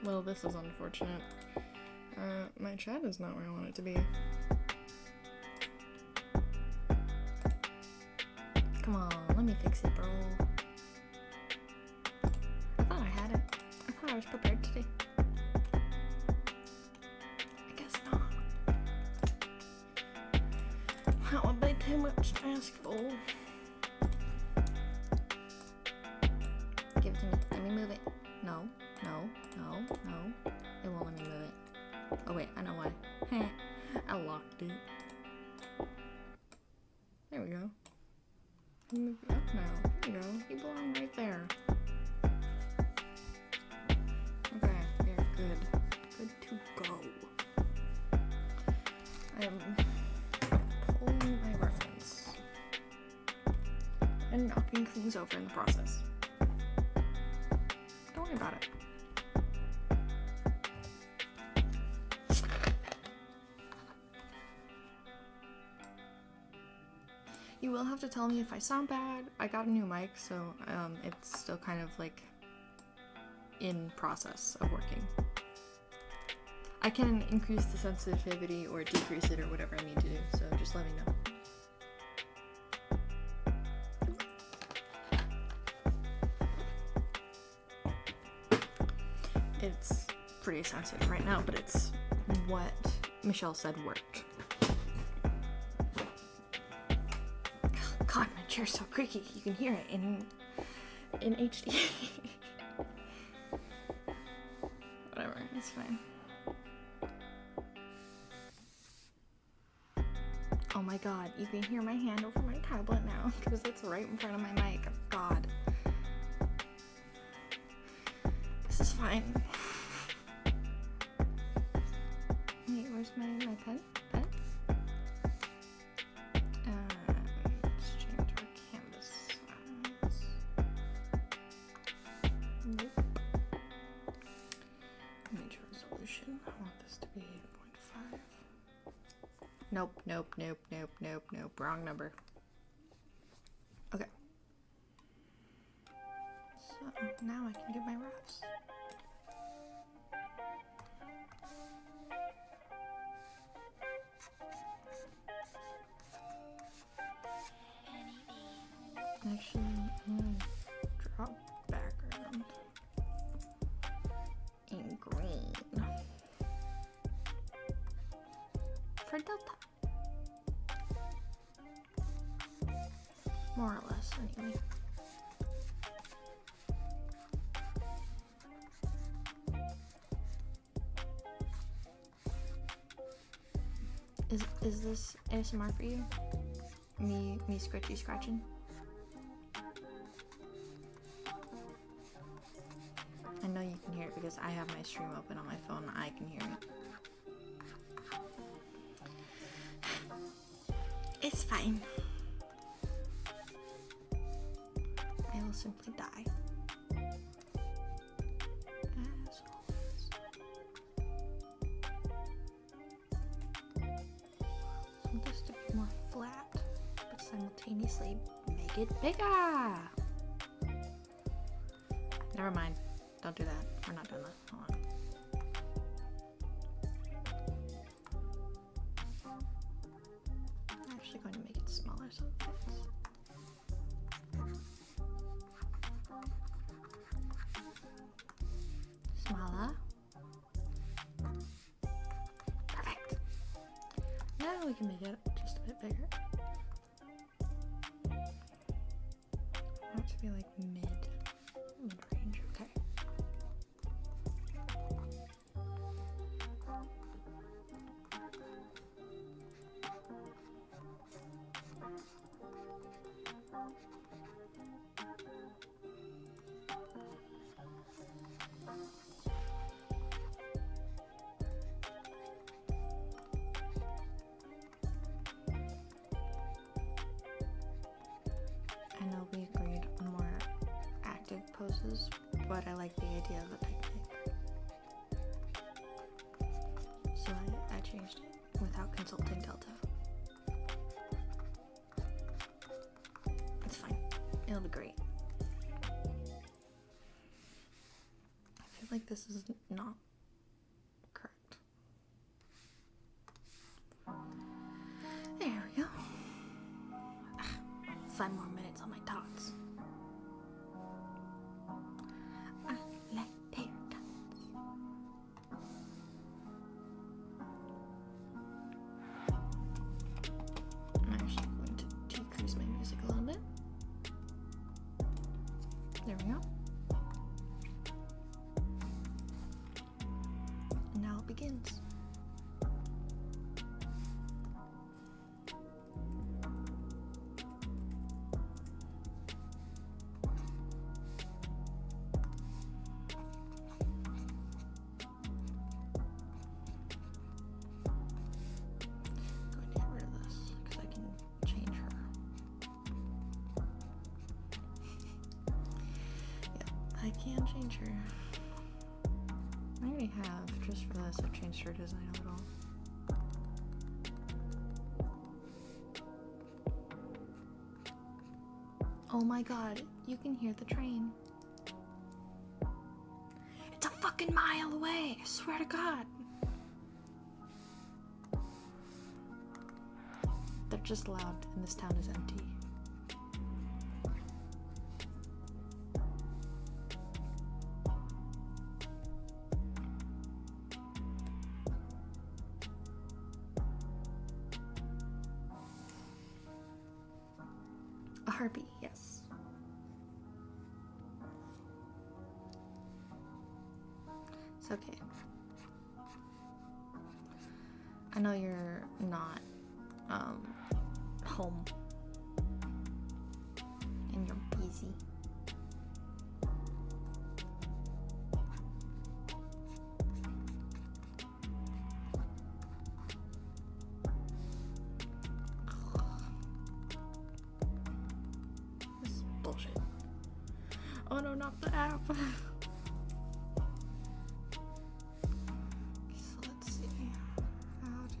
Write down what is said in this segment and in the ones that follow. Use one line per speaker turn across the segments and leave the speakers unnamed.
Well, this is unfortunate. My chat is not where I want it to be. Come on, let me fix it, bro. I thought I had it. I thought I was prepared today. I guess not. That would be too much to ask for. Give it to me. Let me move it. No, no, no, no. It won't let me move it. Oh wait, I know why. I locked it. There we go. Move it up now. There you go. You belong right there. Okay, you're good. Good to go. I am pulling my reference and knocking things over in the process. Don't worry about it. You will have to tell me if I sound bad. I got a new mic, so it's still kind of like in process of working. I can increase the sensitivity or decrease it or whatever I need to do, so just let me know. It's pretty sensitive right now, but it's what Michelle said worked. God, my chair's so creaky. You can hear it in HD. Whatever, it's fine. Oh my god, you can hear my hand over my tablet now because it's right in front of my mic. God. This is fine. Wait, where's my pen? Pen? Let's change our canvas size. Nope. Image resolution. I want this to be 8.5. Nope, nope, nope, nope, nope, nope. Wrong number. Okay. So now I can do my roughs. Actually, I'm gonna drop background in green for Delta. More or less, anyway. Is this ASMR for you? Me scratching? I know you can hear it because I have my stream open on my phone and I can hear it. It's fine. I will simply die. As always. I want this to be more flat, but simultaneously make it bigger. Never mind. Don't do that. We're not doing that. Hold on. I'm actually going to make it smaller so it fits. Smaller. Perfect. Now we can make it just a bit bigger. I want it to be like mid-range. Okay. I know we agreed on more active poses, but I like the idea of a picnic. So I changed it without consulting Delta. It's fine. It'll be great. If it like this is not correct. There we go. 5 more minutes on my tots. I like tater tots. I'm actually going to decrease my music a little bit. There we go. And now it begins. I can change her. I already have, just for this, I've changed her design a little. Oh my god, you can hear the train. It's a fucking mile away, I swear to god. They're just loud and this town is empty. A harpy, yes. It's okay. I know you're not home and you're busy. This is bullshit. Oh no, not the app. So let's see. How do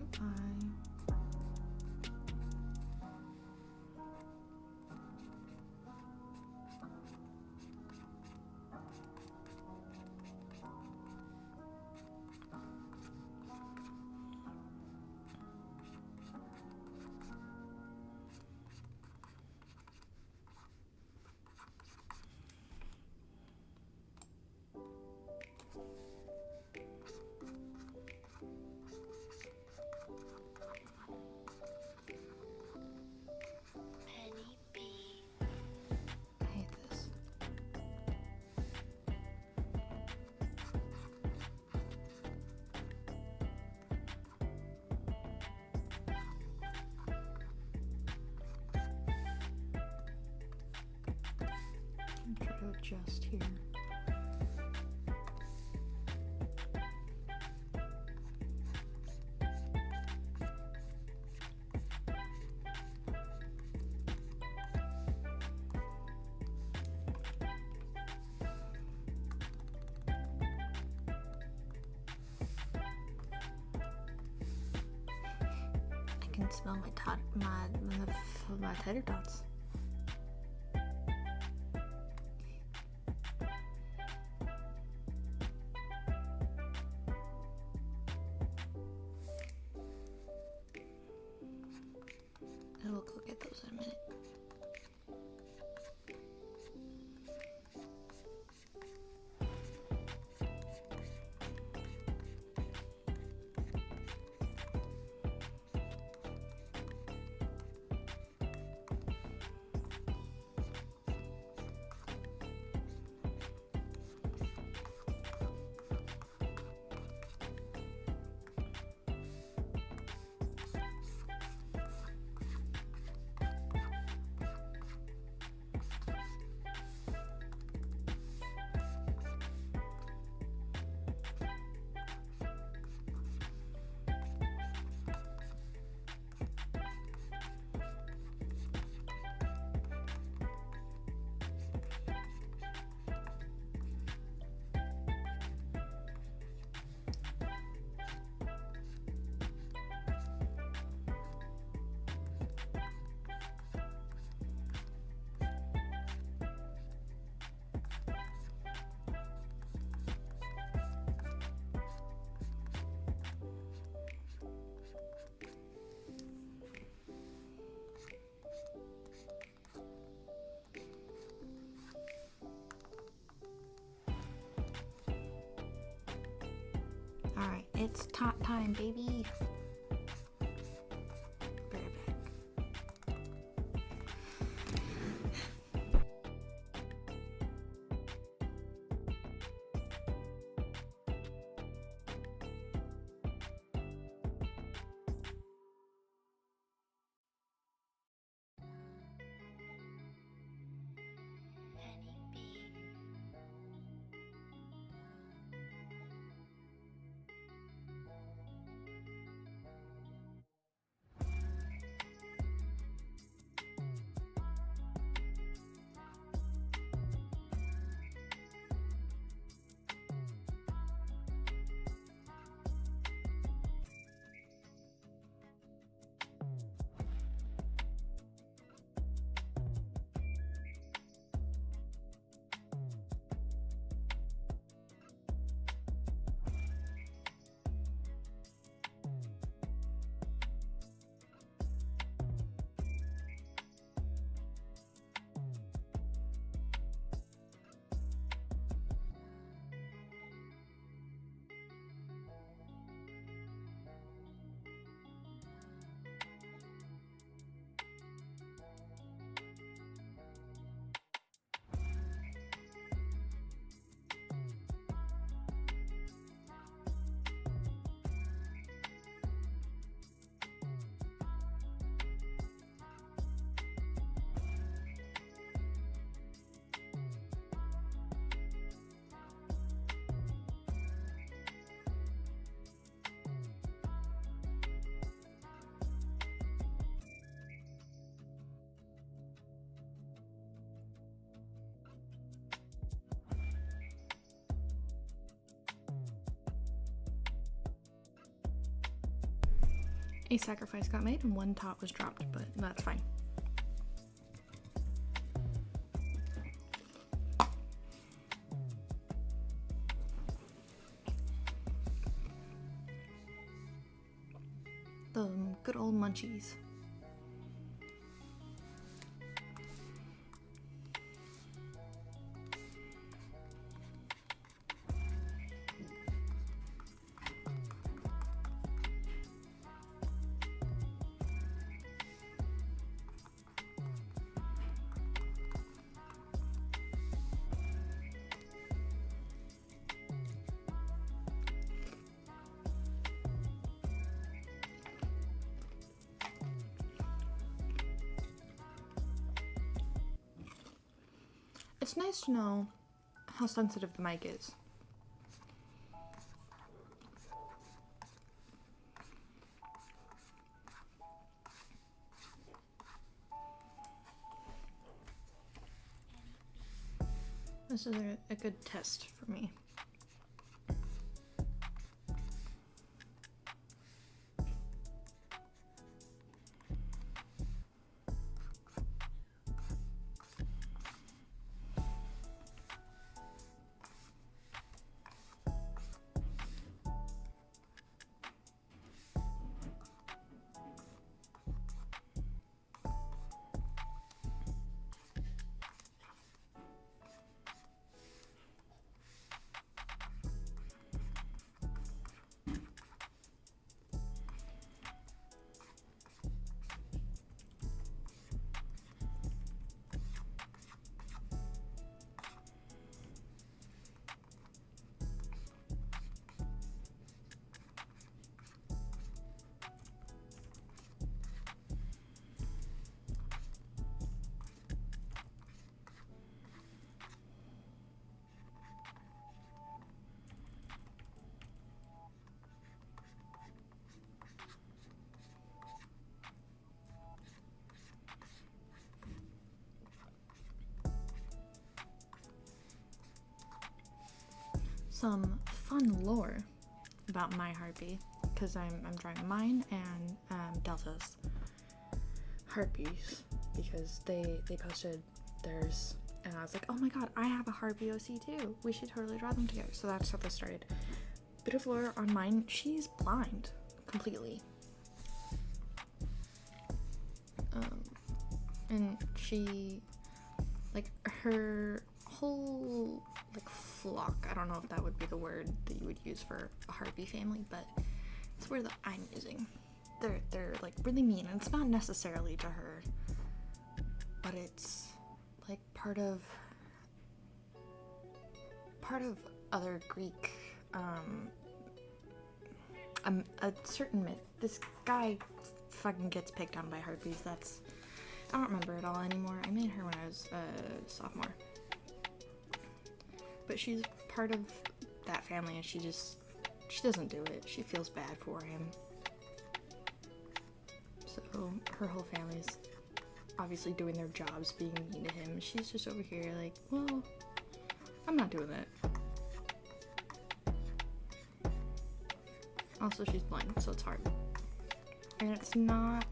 I hate this. I'm trying to adjust here. I can smell my tater tots. I will go get those in a minute. It's tot time, baby. Be right back. A sacrifice got made and one tot was dropped, but that's fine. The good old munchies. It's nice to know how sensitive the mic is. This is a good test for me. Some fun lore about my harpy, because I'm drawing mine and Delta's harpies, because they posted theirs and I was like, oh my god, I have a harpy OC too, we should totally draw them together. So that's how this started. Bit of lore on mine: she's blind completely, and she, like, her whole like flock. I don't know if that would be the word that you would use for a harpy family, but it's the word that I'm using. They're like really mean, and it's not necessarily to her, but it's like part of other Greek a certain myth. This guy fucking gets picked on by harpies. I don't remember it all anymore. I made her when I was a sophomore, but she's part of that family, and she doesn't do it. She feels bad for him. So her whole family's obviously doing their jobs, being mean to him. She's just over here like, well, I'm not doing that. Also, she's blind, so it's hard. And it's not...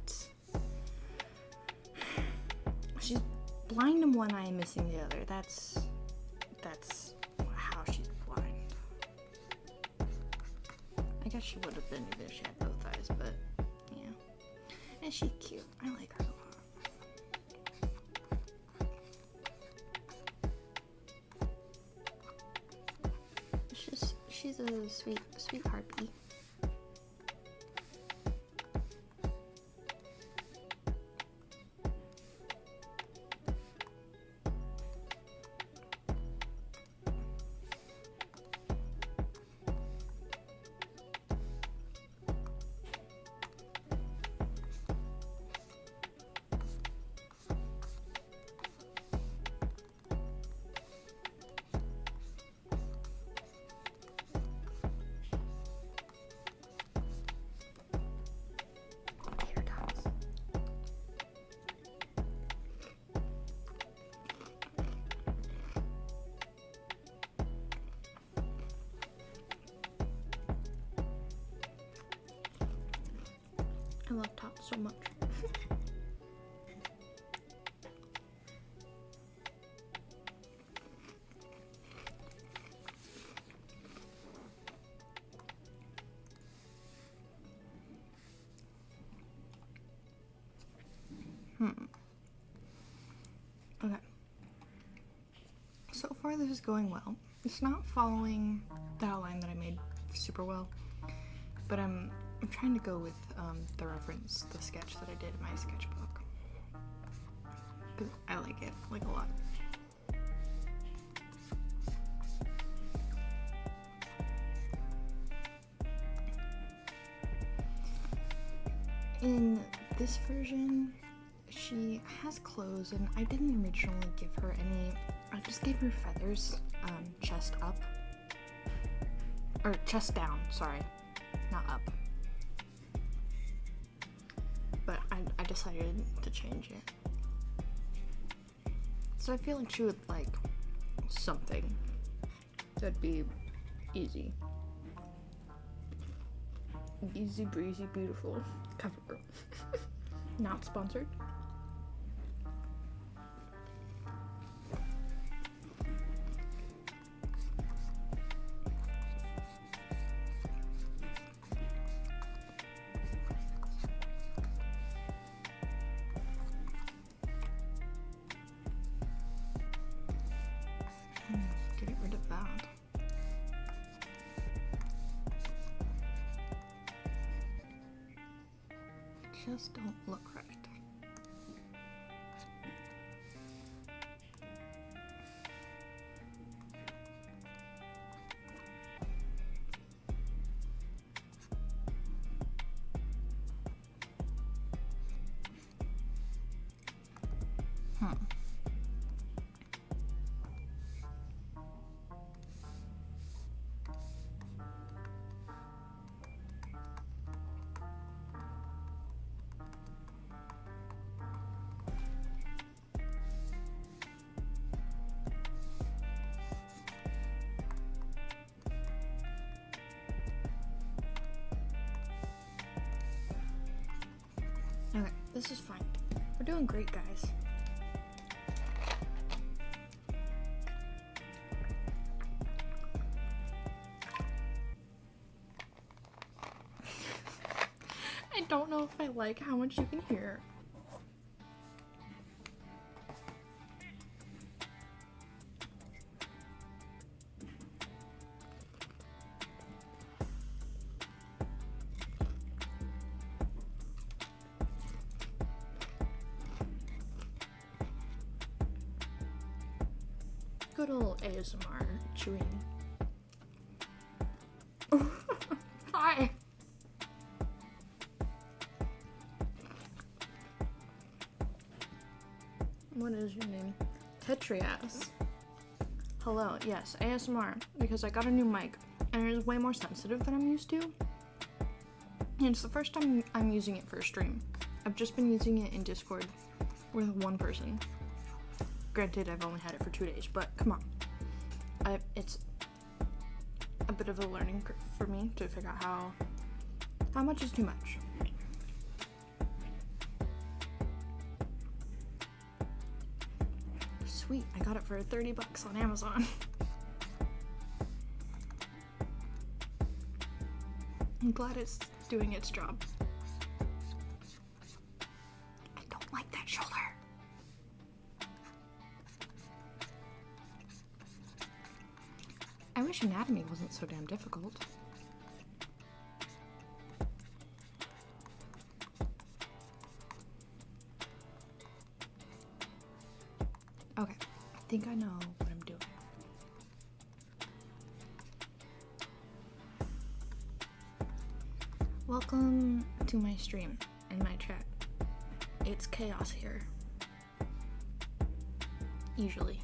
She's blind in one eye and missing the other. That's how she's blind. I guess she would have been even if she had both eyes, but yeah. And she's cute. I like her a lot. She's a sweet harpy. I love tots so much. Okay. So far this is going well. It's not following the outline that I made super well, but I'm trying to go with the sketch that I did in my sketchbook. 'Cause I like it, like a lot. In this version, she has clothes, and I didn't originally give her any. I just gave her feathers, chest up. Or chest down, sorry. Not up. But I decided to change it. So I feel like she would like something that'd be easy. Easy breezy beautiful cover girl. Not sponsored. Get rid of that. Just don't look right. Okay, this is fine. We're doing great, guys. I don't know if I like how much you can hear. Good old ASMR chewing. Hi. What is your name? Tetrias. Hello, yes, ASMR, because I got a new mic, and it is way more sensitive than I'm used to. And it's the first time I'm using it for a stream. I've just been using it in Discord with one person. Granted, I've only had it for 2 days, but come on. It's a bit of a learning curve for me to figure out how much is too much. Sweet, I got it for 30 bucks on Amazon. I'm glad it's doing its job. I don't like that shoulder. I wish anatomy wasn't so damn difficult. Okay, I think I know what I'm doing. Welcome to my stream and my chat. It's chaos here. Usually.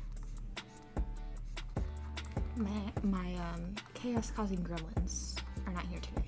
My chaos causing gremlins are not here today.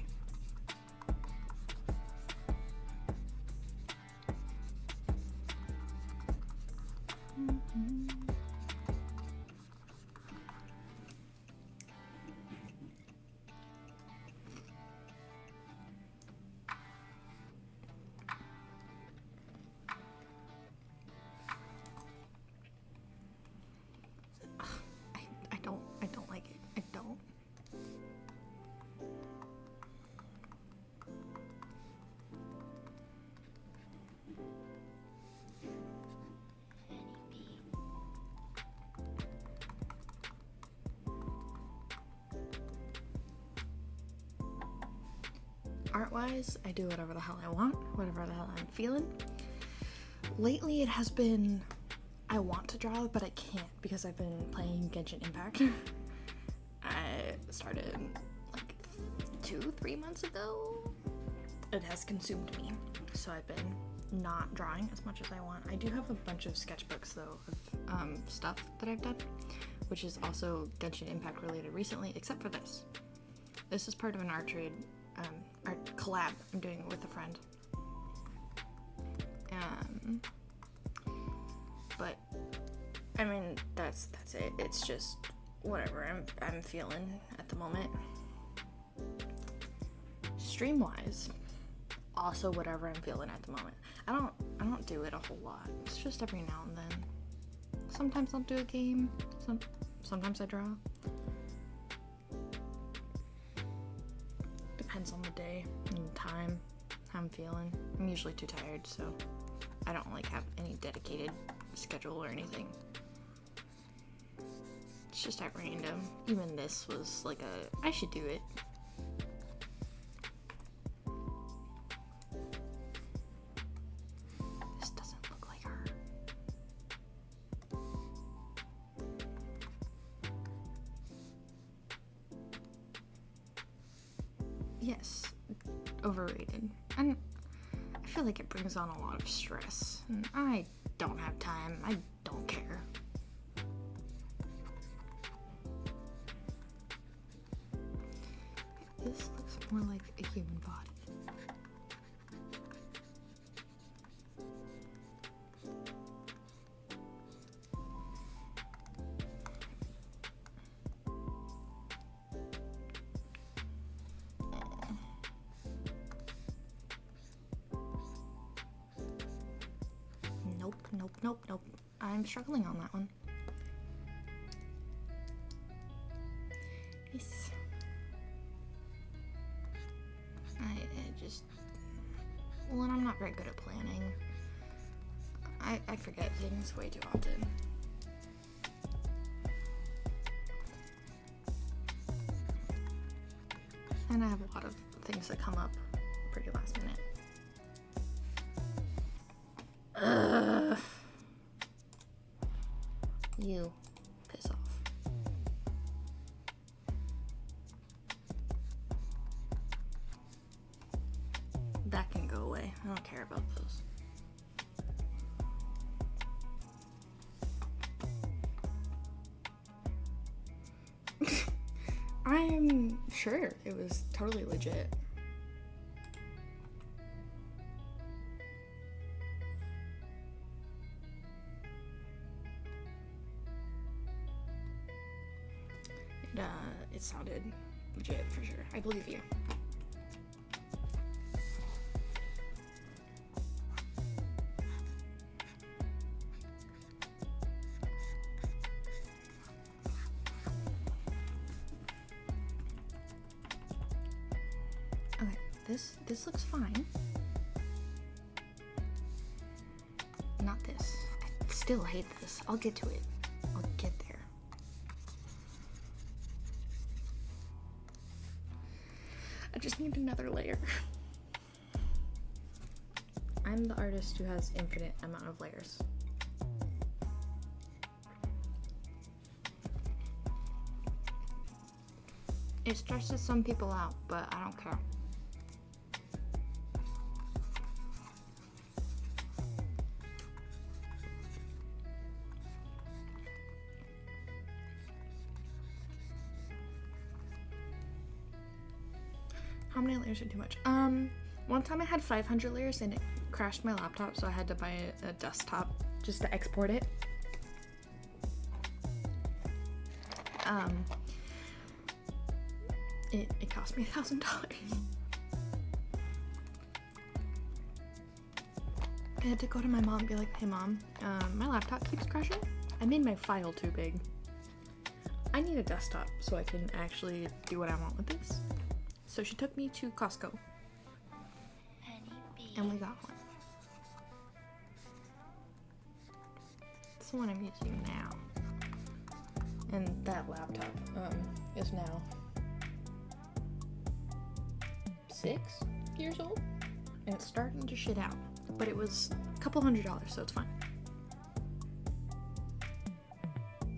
I don't like it. I don't. Art-wise, I do whatever the hell I want, whatever the hell I'm feeling. Lately it has been, I want to draw, but I can't because I've been playing Genshin Impact. I started like 2-3 months ago. It has consumed me, so I've been not drawing as much as I want. I do have a bunch of sketchbooks though of stuff that I've done, which is also Genshin Impact related recently, except for this. This is part of an art trade, art collab I'm doing with a friend. But I mean that's it. It's just whatever I'm feeling at the moment. Stream wise, also whatever I'm feeling at the moment. I don't do it a whole lot. It's just every now and then. Sometimes I'll do a game. Sometimes I draw. Depends on the day and time, how I'm feeling. I'm usually too tired, so I don't like have any dedicated schedule or anything. It's just at random. Even this was like I should do it. This doesn't look like her. Yes, overrated. And I feel like it brings on a lot of stress. And I don't have time. I don't care. This looks more like a human body. Nope. I'm struggling on that one. Yes. I just... Well, and I'm not very good at planning. I forget things way too often. And I have a lot of things that come up pretty last minute. Ugh. You piss off. care about those. I'm sure it was totally legit. It sounded legit for sure. I believe you. Okay, this looks fine. Not this. I still hate this. I'll get to it. I'll get there. I just need another layer. I'm the artist who has infinite amount of layers. It stresses some people out, but I don't care. How many layers are too much? One time I had 500 layers and it crashed my laptop, so I had to buy a desktop just to export it. It cost me $1,000. I had to go to my mom and be like, hey mom, my laptop keeps crashing. I made my file too big. I need a desktop so I can actually do what I want with this. So she took me to Costco, and we got one. It's the one I'm using now. And that laptop is now 6 years old, and it's starting to shit out. But it was a couple $100, so it's fine.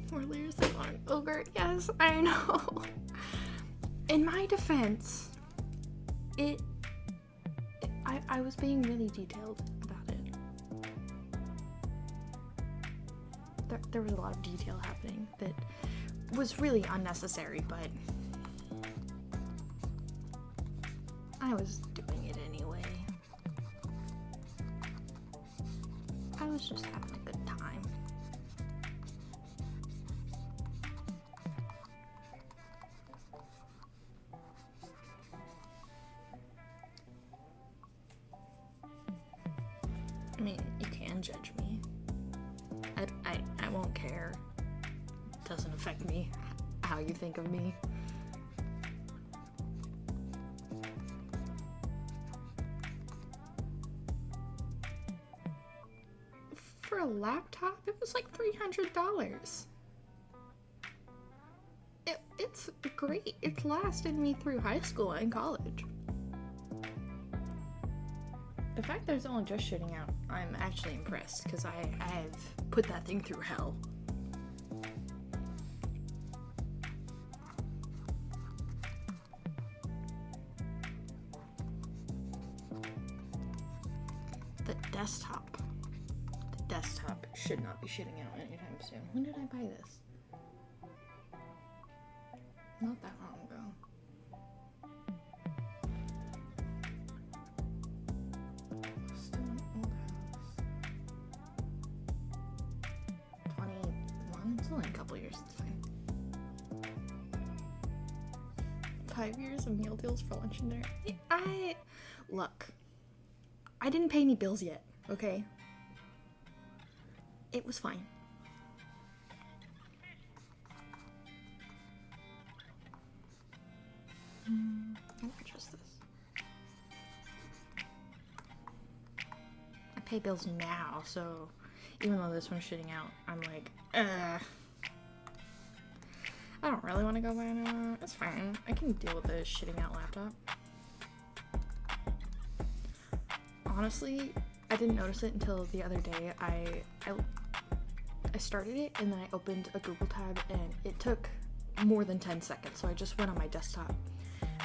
More layers than one ogre. Yes, I know. In my defense, I was being really detailed about it. There was a lot of detail happening that was really unnecessary, but I was doing it anyway. I was just having a good time. I mean, you can judge me. I won't care. It doesn't affect me how you think of me. For a laptop, it was like $300. It's great. It's lasted me through high school and college. The fact that it's only just shitting out, I'm actually impressed, because I've put that thing through hell. The desktop should not be shitting out anytime soon. When did I buy this? Not that long ago. Still an old house. 21? It's only a couple years, it's fine. 5 years of meal deals for lunch and dinner. Look, I didn't pay any bills yet, okay? It was fine. I don't trust this. I pay bills now, so even though this one's shitting out, I'm like, I don't really want to go buy another. It's fine. I can deal with this shitting out laptop. Honestly, I didn't notice it until the other day. I started it and then I opened a Google tab and it took more than 10 seconds. So I just went on my desktop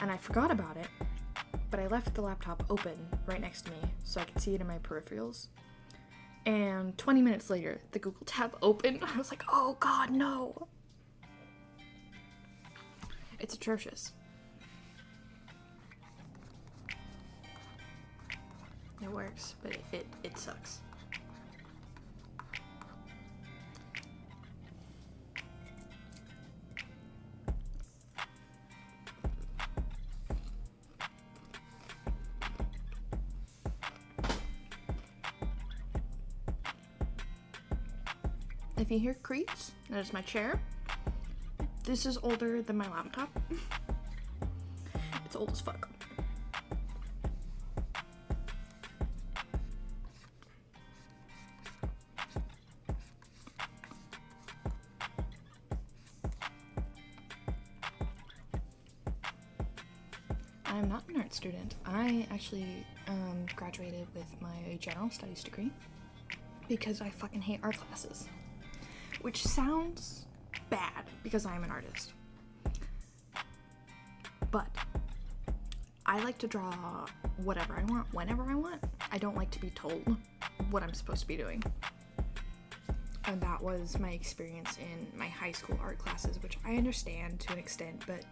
and I forgot about it. but I left the laptop open right next to me so I could see it in my peripherals. And 20 minutes later, the Google tab opened. I was like, oh god, no. It's atrocious. It works, but it sucks. If you hear creaks, that is my chair. This is older than my laptop. It's old as fuck. I'm not an art student. I actually graduated with my general studies degree because I fucking hate art classes. Which sounds bad because I'm an artist. But I like to draw whatever I want, whenever I want. I don't like to be told what I'm supposed to be doing. And that was my experience in my high school art classes, which I understand to an extent, but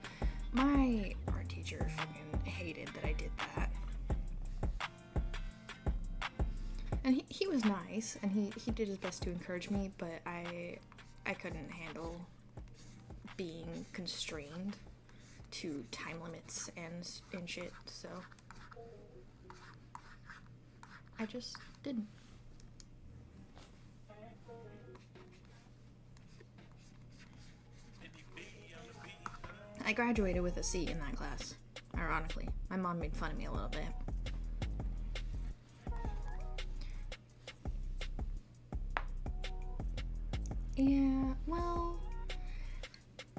my art teacher fucking hated that I did that. And he was nice, and he did his best to encourage me, but I couldn't handle being constrained to time limits and shit, so I just didn't. I graduated with a C in that class, ironically. My mom made fun of me a little bit. Yeah, well,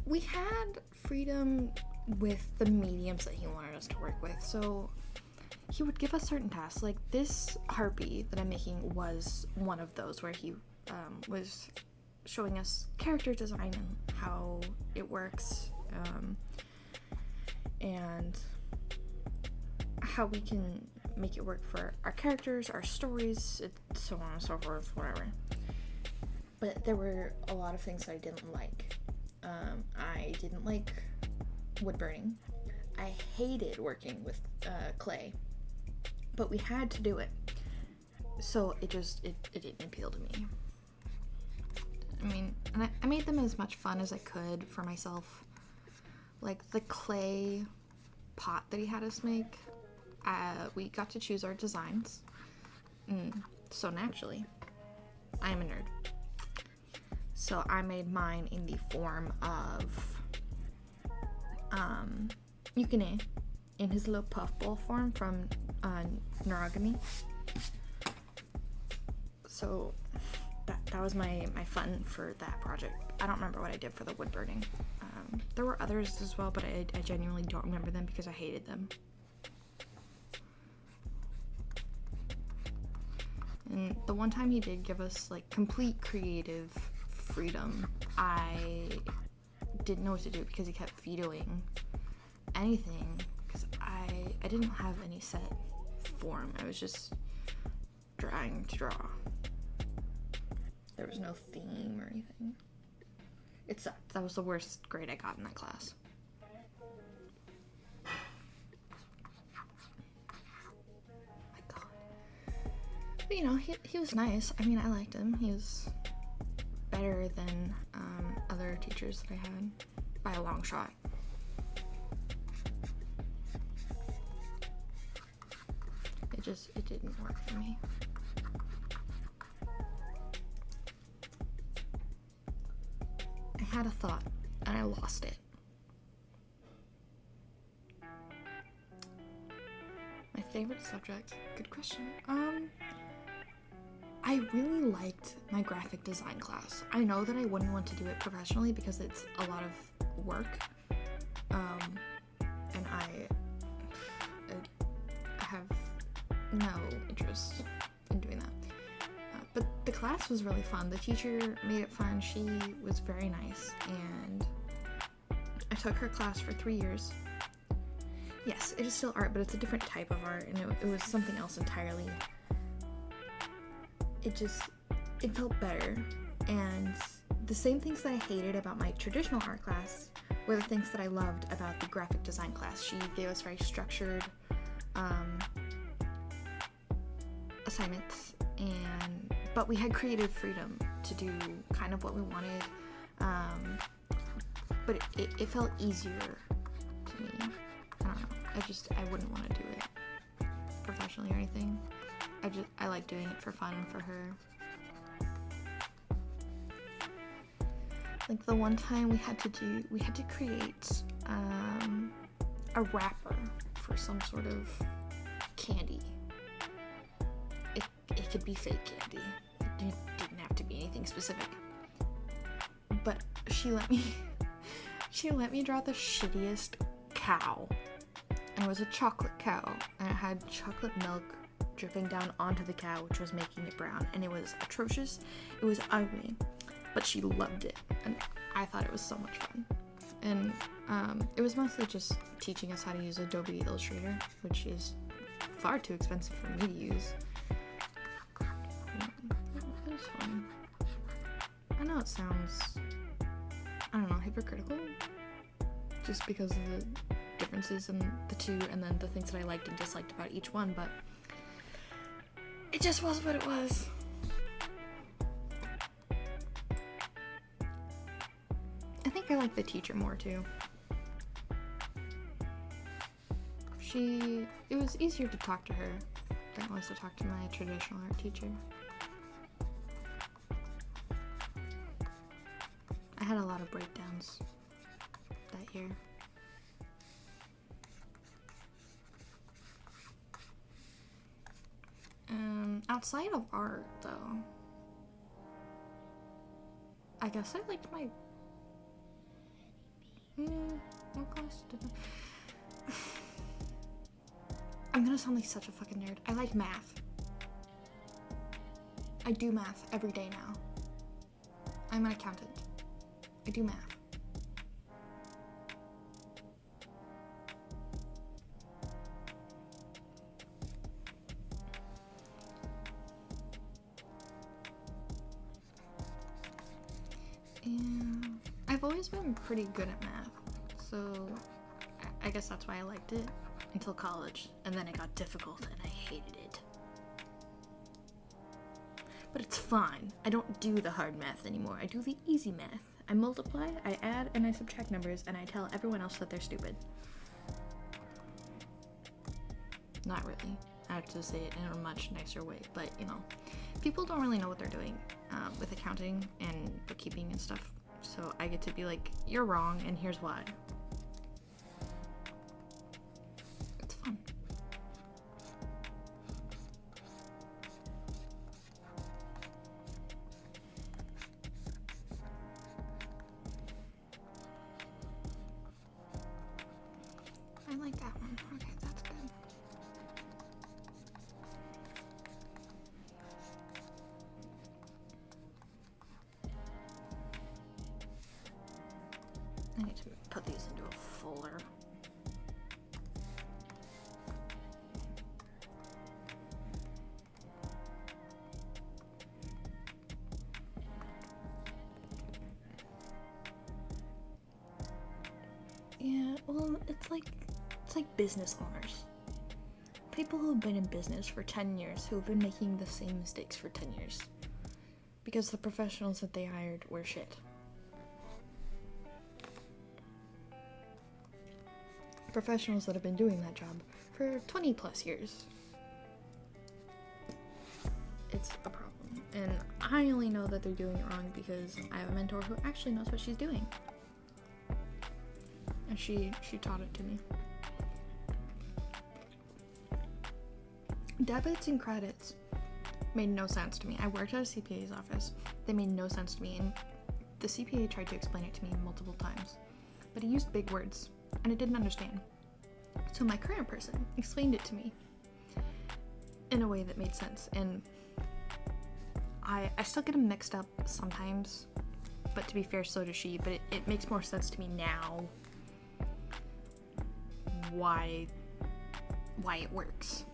we had freedom with the mediums that he wanted us to work with, so he would give us certain tasks. Like this harpy that I'm making was one of those where he was showing us character design and how it works, and how we can make it work for our characters, our stories, so on and so forth, whatever. But there were a lot of things that I didn't like. I didn't like wood burning. I hated working with clay, but we had to do it. So it didn't appeal to me. I mean, and I made them as much fun as I could for myself. Like the clay pot that he had us make, we got to choose our designs. So naturally, I am a nerd. So I made mine in the form of Yukine in his little puffball form from Naragami. So that was my fun for that project. I don't remember what I did for the wood burning. There were others as well, but I genuinely don't remember them because I hated them. And the one time he did give us like complete creative freedom, I didn't know what to do because he kept vetoing anything because I didn't have any set form. I was just trying to draw. There was no theme or anything. It sucked. That was the worst grade I got in that class. My god. But you know, he was nice. I mean, I liked him. He was better than other teachers that I had by a long shot. It didn't work for me. I had a thought and I lost it. My favorite subject? Good question. I really liked my graphic design class. I know that I wouldn't want to do it professionally because it's a lot of work. And I have no interest in doing that. But the class was really fun. The teacher made it fun. She was very nice, and I took her class for 3 years. Yes, it is still art, but it's a different type of art, and it was something else entirely. It felt better, and the same things that I hated about my traditional art class were the things that I loved about the graphic design class. She gave us very structured assignments, but we had creative freedom to do kind of what we wanted, but it felt easier to me. I don't know. I wouldn't want to do it professionally or anything. I like doing it for fun for her. Like the one time we had to create a wrapper for some sort of candy. It could be fake candy. It didn't have to be anything specific. But she let me draw the shittiest cow. And it was a chocolate cow, and it had chocolate milk dripping down onto the cow, which was making it brown, and it was atrocious. It was ugly, but she loved it, and I thought it was so much fun. And it was mostly just teaching us how to use Adobe Illustrator, which is far too expensive for me to use. It was fun. I know it sounds, I don't know, hypocritical, just because of the differences in the two, and then the things that I liked and disliked about each one, but it just was what it was. I think I like the teacher more too. It was easier to talk to her than it was to talk to my traditional art teacher. I had a lot of breakdowns that year. Outside of art, though, I guess I liked my... what class did I... I'm gonna sound like such a fucking nerd. I like math. I do math every day now. I'm an accountant. I do math. And I've always been pretty good at math, so I guess that's why I liked it until college, and then it got difficult and I hated it. But it's fine. I don't do the hard math anymore. I do the easy math. I multiply, I add, and I subtract numbers, and I tell everyone else that they're stupid. Not really. I have to say it in a much nicer way, but you know, people don't really know what they're doing with accounting and bookkeeping and stuff. So I get to be like, you're wrong, and here's why. It's fun. I like that one. Okay, that's good. I need to put these into a folder. Yeah, well, it's like business owners. People who have been in business for 10 years, who have been making the same mistakes for 10 years. Because the professionals that they hired were shit. Professionals that have been doing that job for 20 plus years. It's a problem. And I only know that they're doing it wrong because I have a mentor who actually knows what she's doing. And she taught it to me. Debits and credits made no sense to me. I worked at a CPA's office. They made no sense to me, and the CPA tried to explain it to me multiple times. But he used big words, and I didn't understand. So my current person explained it to me in a way that made sense, and I still get them mixed up sometimes, but to be fair, so does she, but it makes more sense to me now. why it works.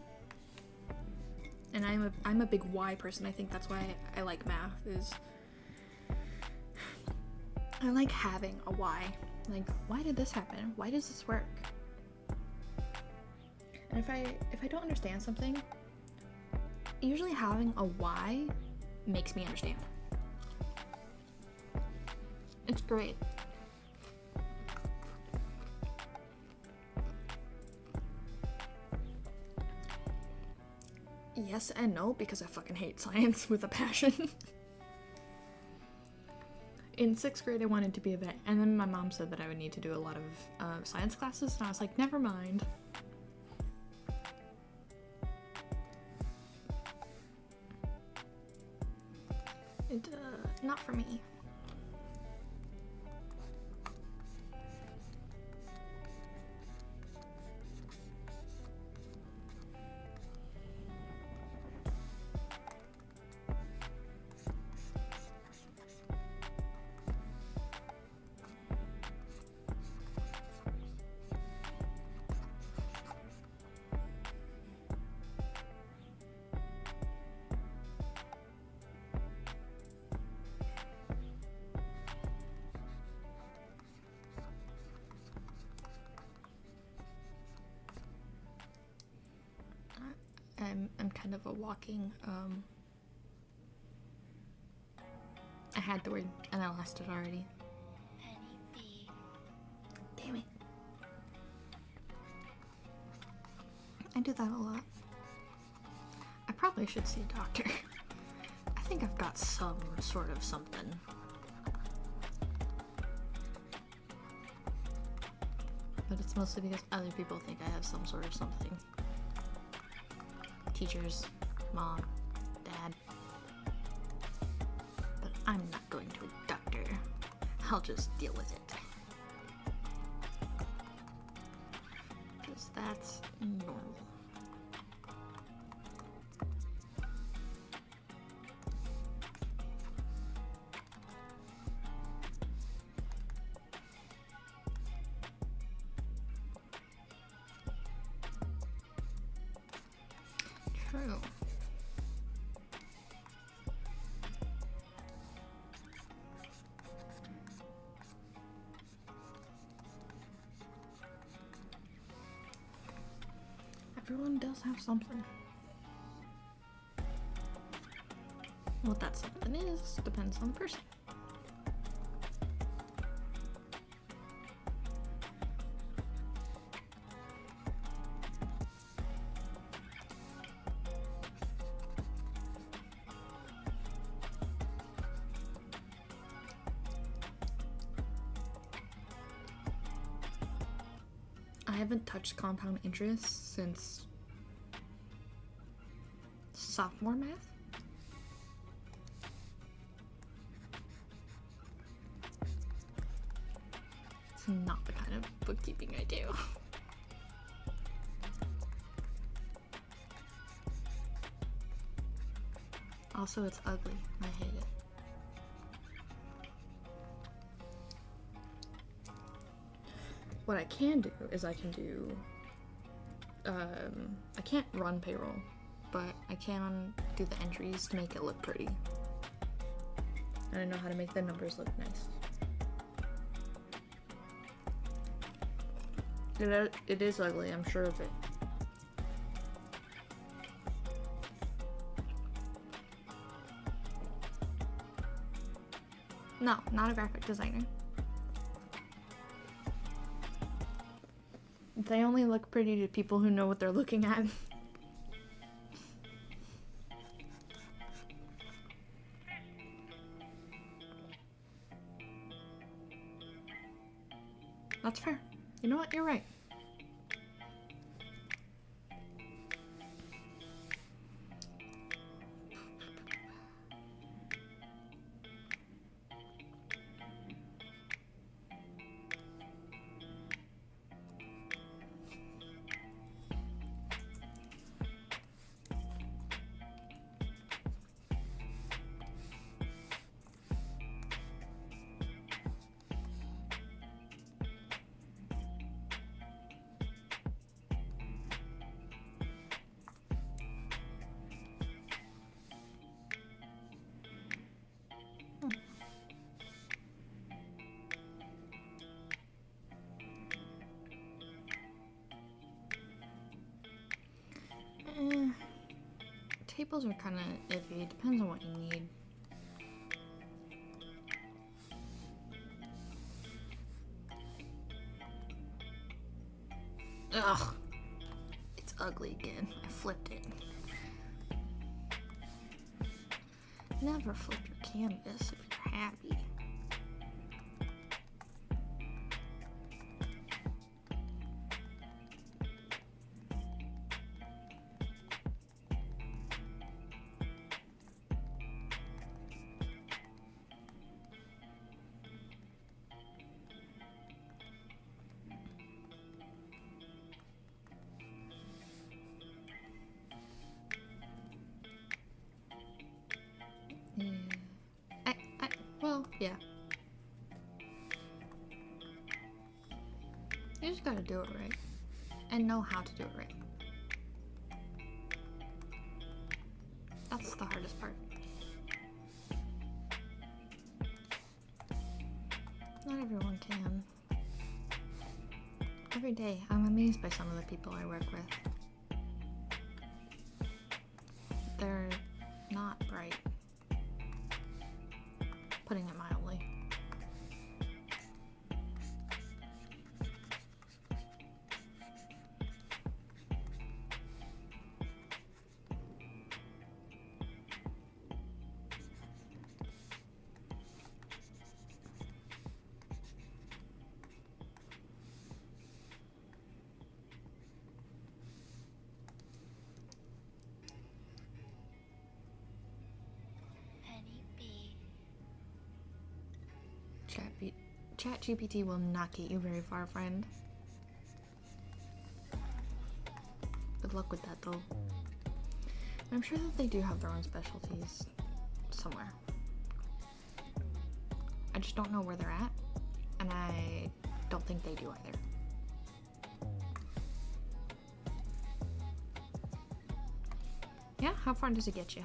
And I'm a big why person. I think that's why I like math, is I like having a why. Like, why did this happen? Why does this work? And if I don't understand something, usually having a why makes me understand. It's great. Yes and no, because I fucking hate science with a passion. In 6th grade, I wanted to be a vet, and then my mom said that I would need to do a lot of science classes, and I was like, never mind. Not for me. I'm kind of a walking, I had the word and I lost it already. Damn it. I do that a lot. I probably should see a doctor. I think I've got some sort of something. But it's mostly because other people think I have some sort of something. Teachers, mom, dad. But I'm not going to a doctor. I'll just deal with it. Because that's normal. True. Everyone does have something. What that something is depends on the person. I haven't touched compound interest since sophomore math. It's not the kind of bookkeeping I do. Also, it's ugly. I hate it. What I can do is I can do, I can't run payroll, but I can do the entries to make it look pretty. And I know how to make the numbers look nice. It is ugly, I'm sure of it. No, not a graphic designer. They only look pretty to people who know what they're looking at. That's fair. You know what? You're right. Staples are kind of iffy. It depends on what you need. Ugh. It's ugly again. I flipped it. Never flip your canvas if you're happy. Well, yeah. You just gotta do it right. And know how to do it right. That's the hardest part. Not everyone can. Every day, I'm amazed by some of the people I work with. They're not bright. Putting it mildly. ChatGPT will not get you very far, friend. Good luck with that, though. I'm sure that they do have their own specialties somewhere. I just don't know where they're at, and I don't think they do either. Yeah, how far does it get you?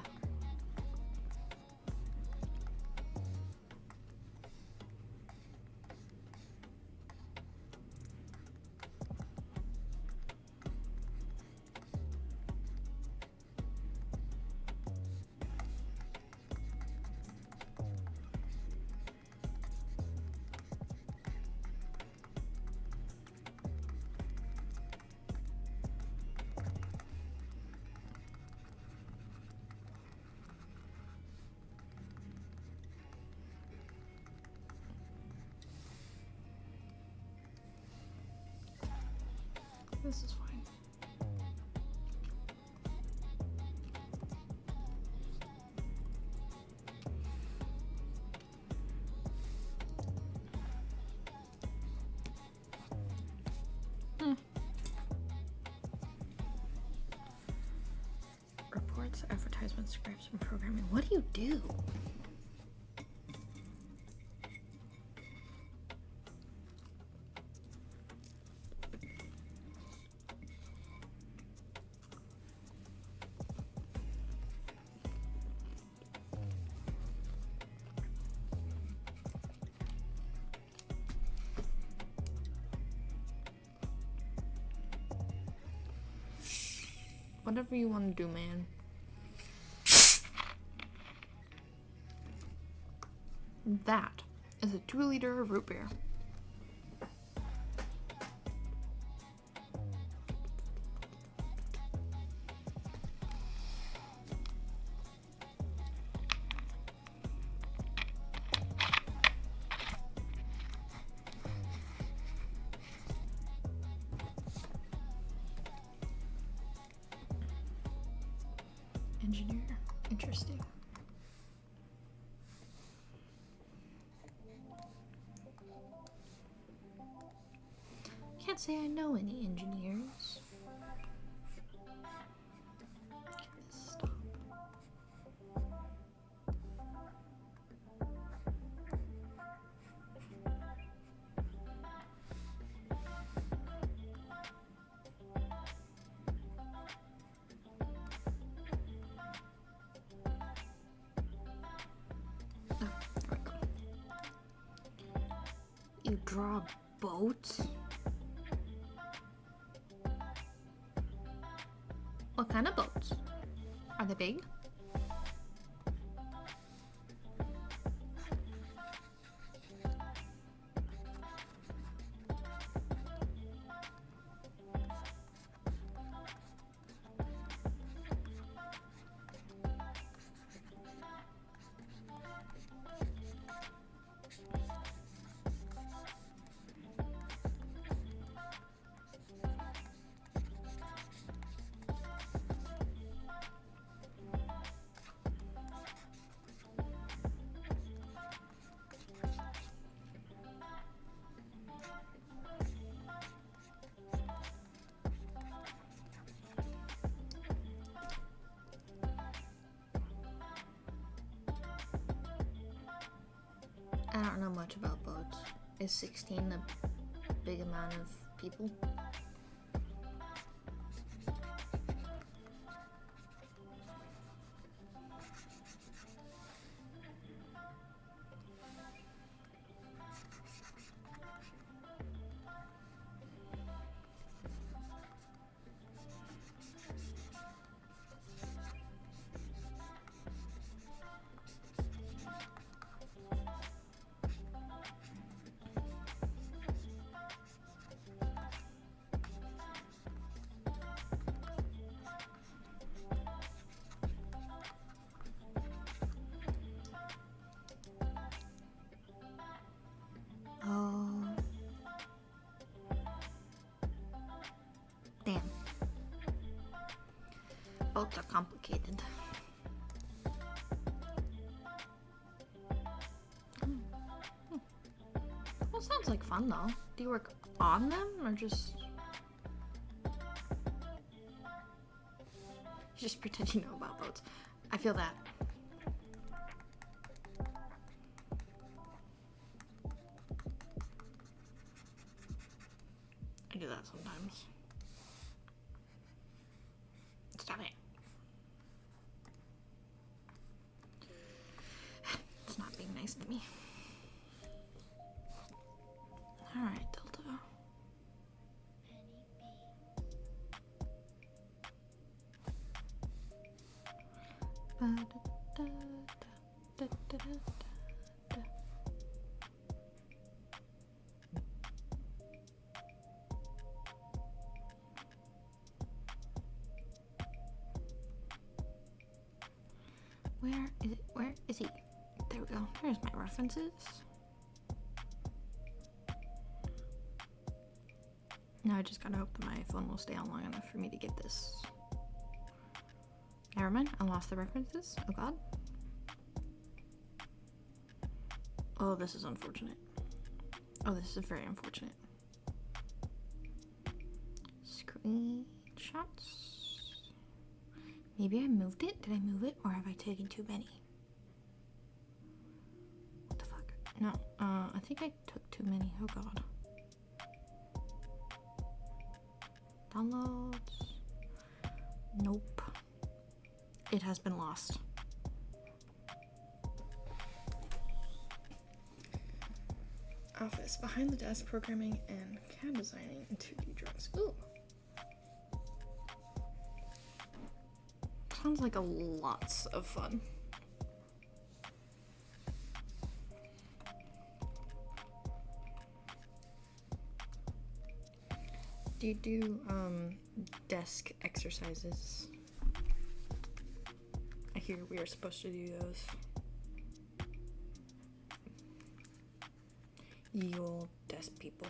This is fine. Reports, advertisements, scripts, and programming. What do you do? Whatever you want to do, man. That is a 2-liter of root beer. Engineer. Interesting. Can't say I know any engineers. Stop. You draw boats? What kind of boats? Are they big? I don't know much about boats. Is 16 a big amount of people? Oh. Damn. Boats are complicated. Well, sounds like fun though. Do you work on them or just... You just pretend you know about boats. I feel that. I do that sometimes. Stop it. It's not being nice to me. Alright, Delta. Where is it? Where is he? There we go. There's my references. Now I just gotta hope that my phone will stay on long enough for me to get this. Never mind, I lost the references. Oh god. Oh, this is unfortunate. Oh, this is very unfortunate. Screenshots. Maybe I moved it? Did I move it? Or have I taken too many? What the fuck? No, I think I took too many. Oh god. Downloads. Nope. It has been lost. Office, behind the desk programming and CAD designing and 2D drawings. Ooh. Sounds like a lots of fun. Do you do desk exercises? I hear we are supposed to do those. Ye old desk people.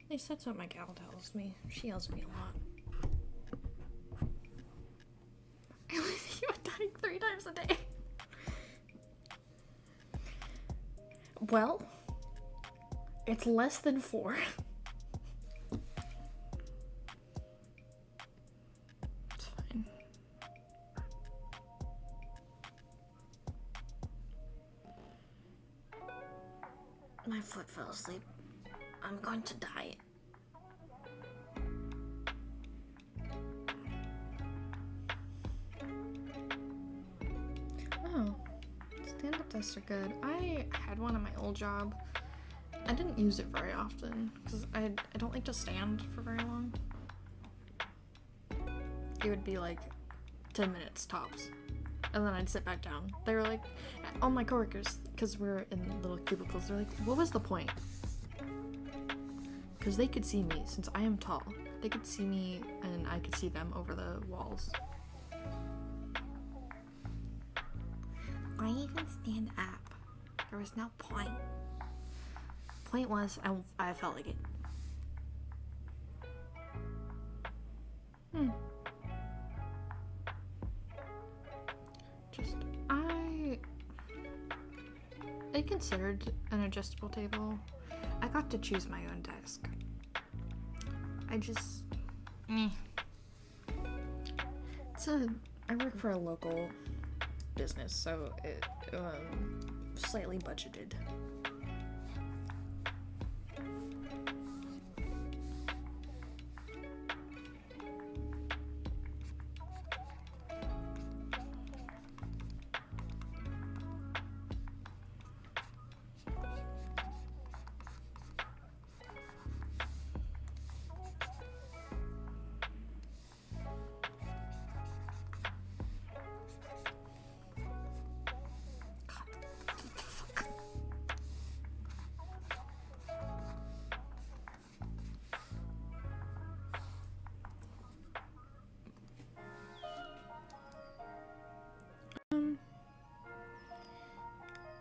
At least that's what my gal tells me. She yells at me a lot. I only think you were dying 3 times a day. Well, it's less than 4. It's fine. My foot fell asleep. I'm going to die. Oh, stand-up desks are good. I had one at my old job, I didn't use it very often because I don't like to stand for very long. It would be like 10 minutes tops, and then I'd sit back down. They were like, all my coworkers, because we're in little cubicles, they're like, what was the point? Because they could see me, since I am tall. They could see me, and I could see them over the walls. Why even stand up? There was no point. Point was, I felt like it. I considered an adjustable table. I got to choose my own desk. I work for a local business, so it slightly budgeted.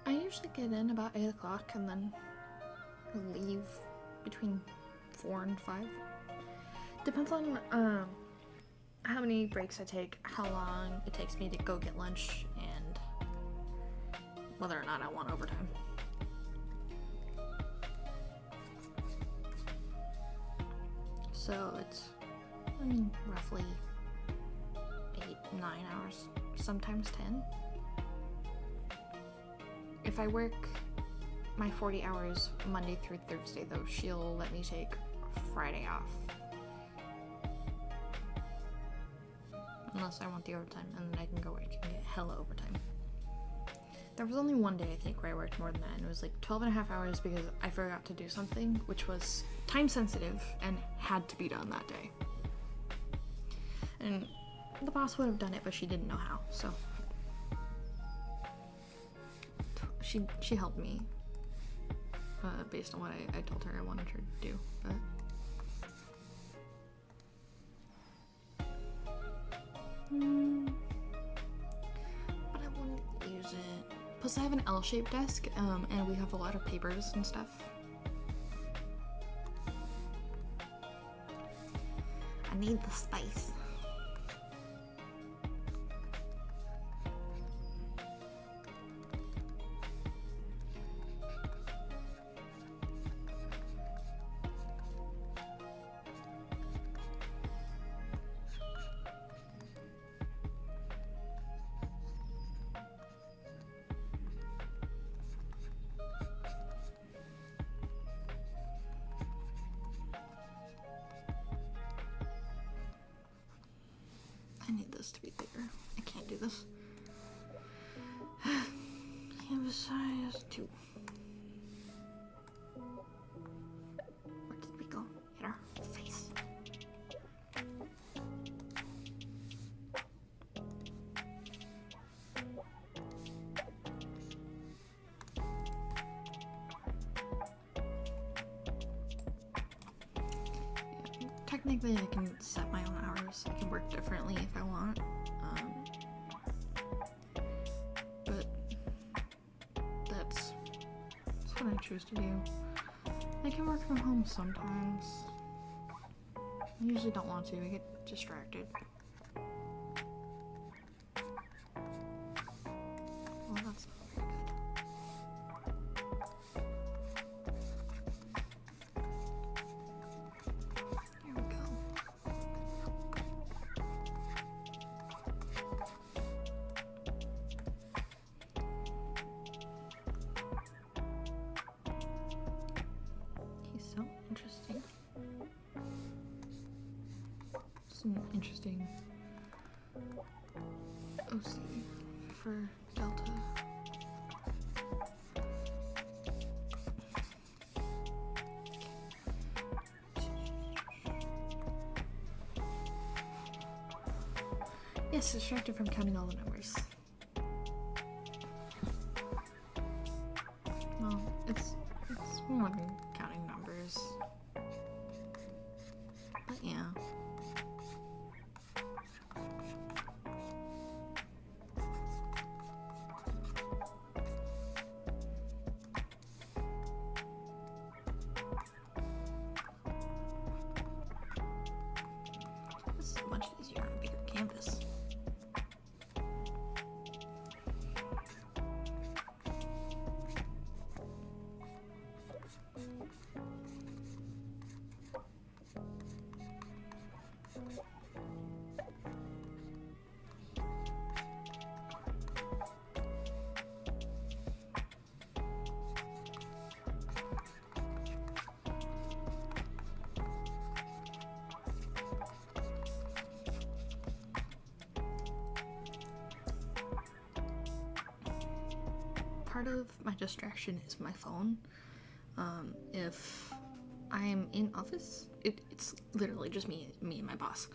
I usually get in about 8 o'clock and then leave between 4 and 5. Depends on how many breaks I take, how long it takes me to go get lunch, and whether or not I want overtime. So it's, roughly 8, 9 hours, sometimes 10. If I work my 40 hours Monday through Thursday, though, she'll let me take Friday off. Unless I want the overtime, and then I can go work and get hella overtime. There was only one day, I think, where I worked more than that, and it was like 12 and a half hours because I forgot to do something, which was time sensitive and had to be done that day. And the boss would have done it, but she didn't know how, so she helped me based on what I told her I wanted her to do, but I wouldn't use it. Plus I have an L-shaped desk, and we have a lot of papers and stuff. I need the space. I need this to be bigger. I can't do this. Canvas size 2. Where did we go? Hit our face. Technically, I can set my own hours. I can work differently if I want. But that's what I choose to do. I can work from home sometimes. I usually don't want to. I get distracted. Well, that's not very good. So interesting. Some interesting OC for Delta. less distracted from counting all the numbers. Well, it's more than counting numbers. But yeah. This is much easier on a bigger canvas. Part of my distraction is my phone. If I'm in office, it's literally just me and my boss.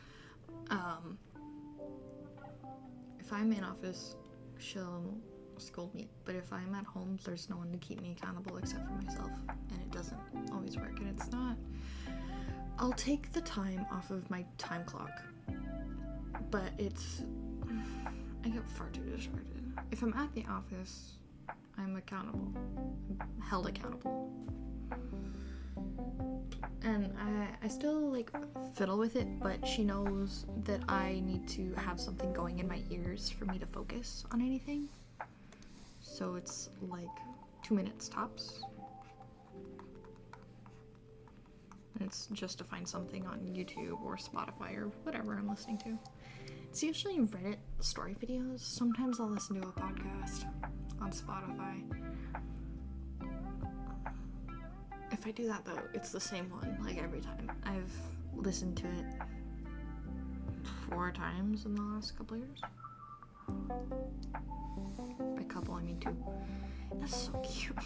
If I'm in office, she'll scold me, but if I'm at home, there's no one to keep me accountable except for myself, and it doesn't always work, and it's not. I'll take the time off of my time clock, but I get far too distracted. If I'm at the office, I'm accountable. I'm held accountable. And I still like fiddle with it, but she knows that I need to have something going in my ears for me to focus on anything. So it's like 2 minutes tops. And it's just to find something on YouTube or Spotify or whatever I'm listening to. It's usually Reddit story videos. Sometimes I'll listen to a podcast on Spotify. If I do that though, it's the same one, like every time. I've listened to it 4 times in the last couple of years. By couple, I mean 2. That's so cute.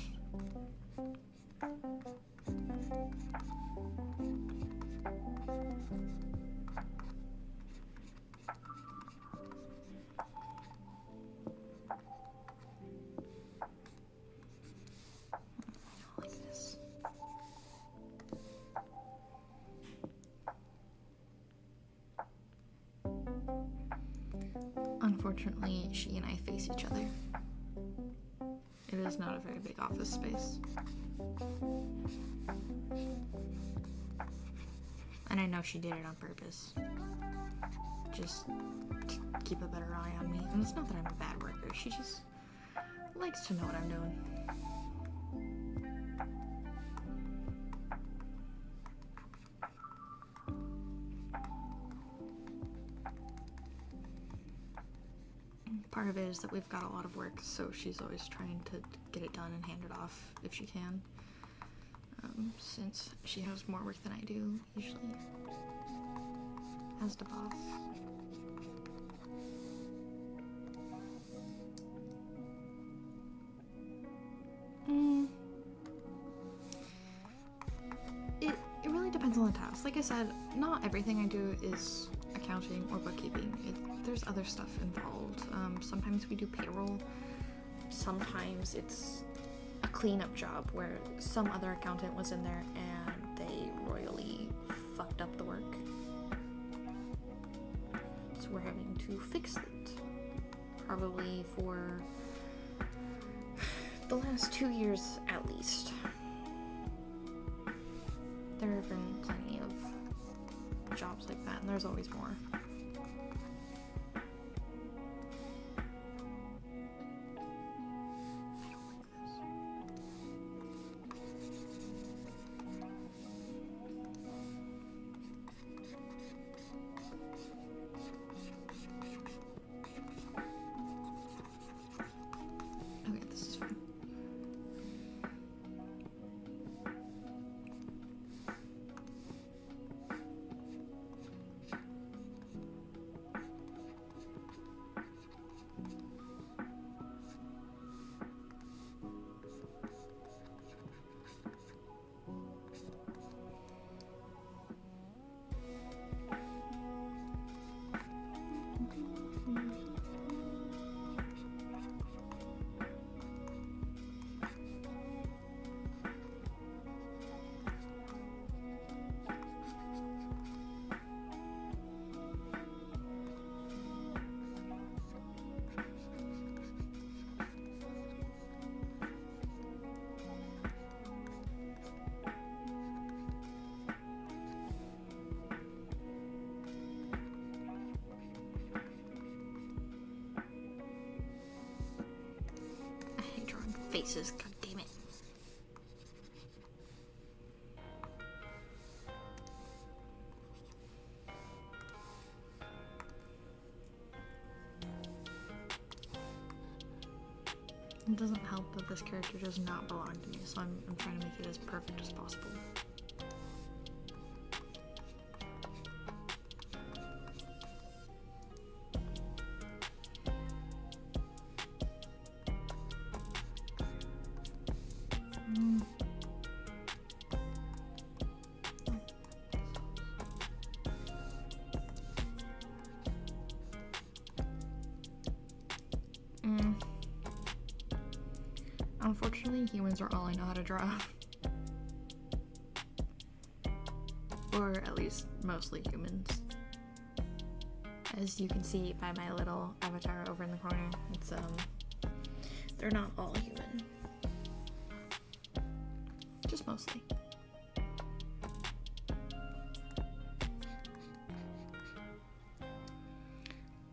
Unfortunately, she and I face each other. It is not a very big office space. And I know she did it on purpose. Just to keep a better eye on me. And it's not that I'm a bad worker, she just likes to know what I'm doing. Part of it is that we've got a lot of work, so she's always trying to get it done and hand it off if she can. Since she has more work than I do, usually, as the boss. It really depends on the task. Like I said, not everything I do is accounting or bookkeeping. There's other stuff involved. Sometimes we do payroll. Sometimes it's a cleanup job where some other accountant was in there and they royally fucked up the work. So we're having to fix it. Probably for the last 2 years at least. There have been plenty of jobs like that, and there's always more. Okay, this is fine. faces, god damn it. It doesn't help that this character does not belong to me, so I'm trying to make it as perfect as possible. Unfortunately, humans are all I know how to draw. Or at least mostly humans. As you can see by my little avatar over in the corner, it's they're not all human. Just mostly.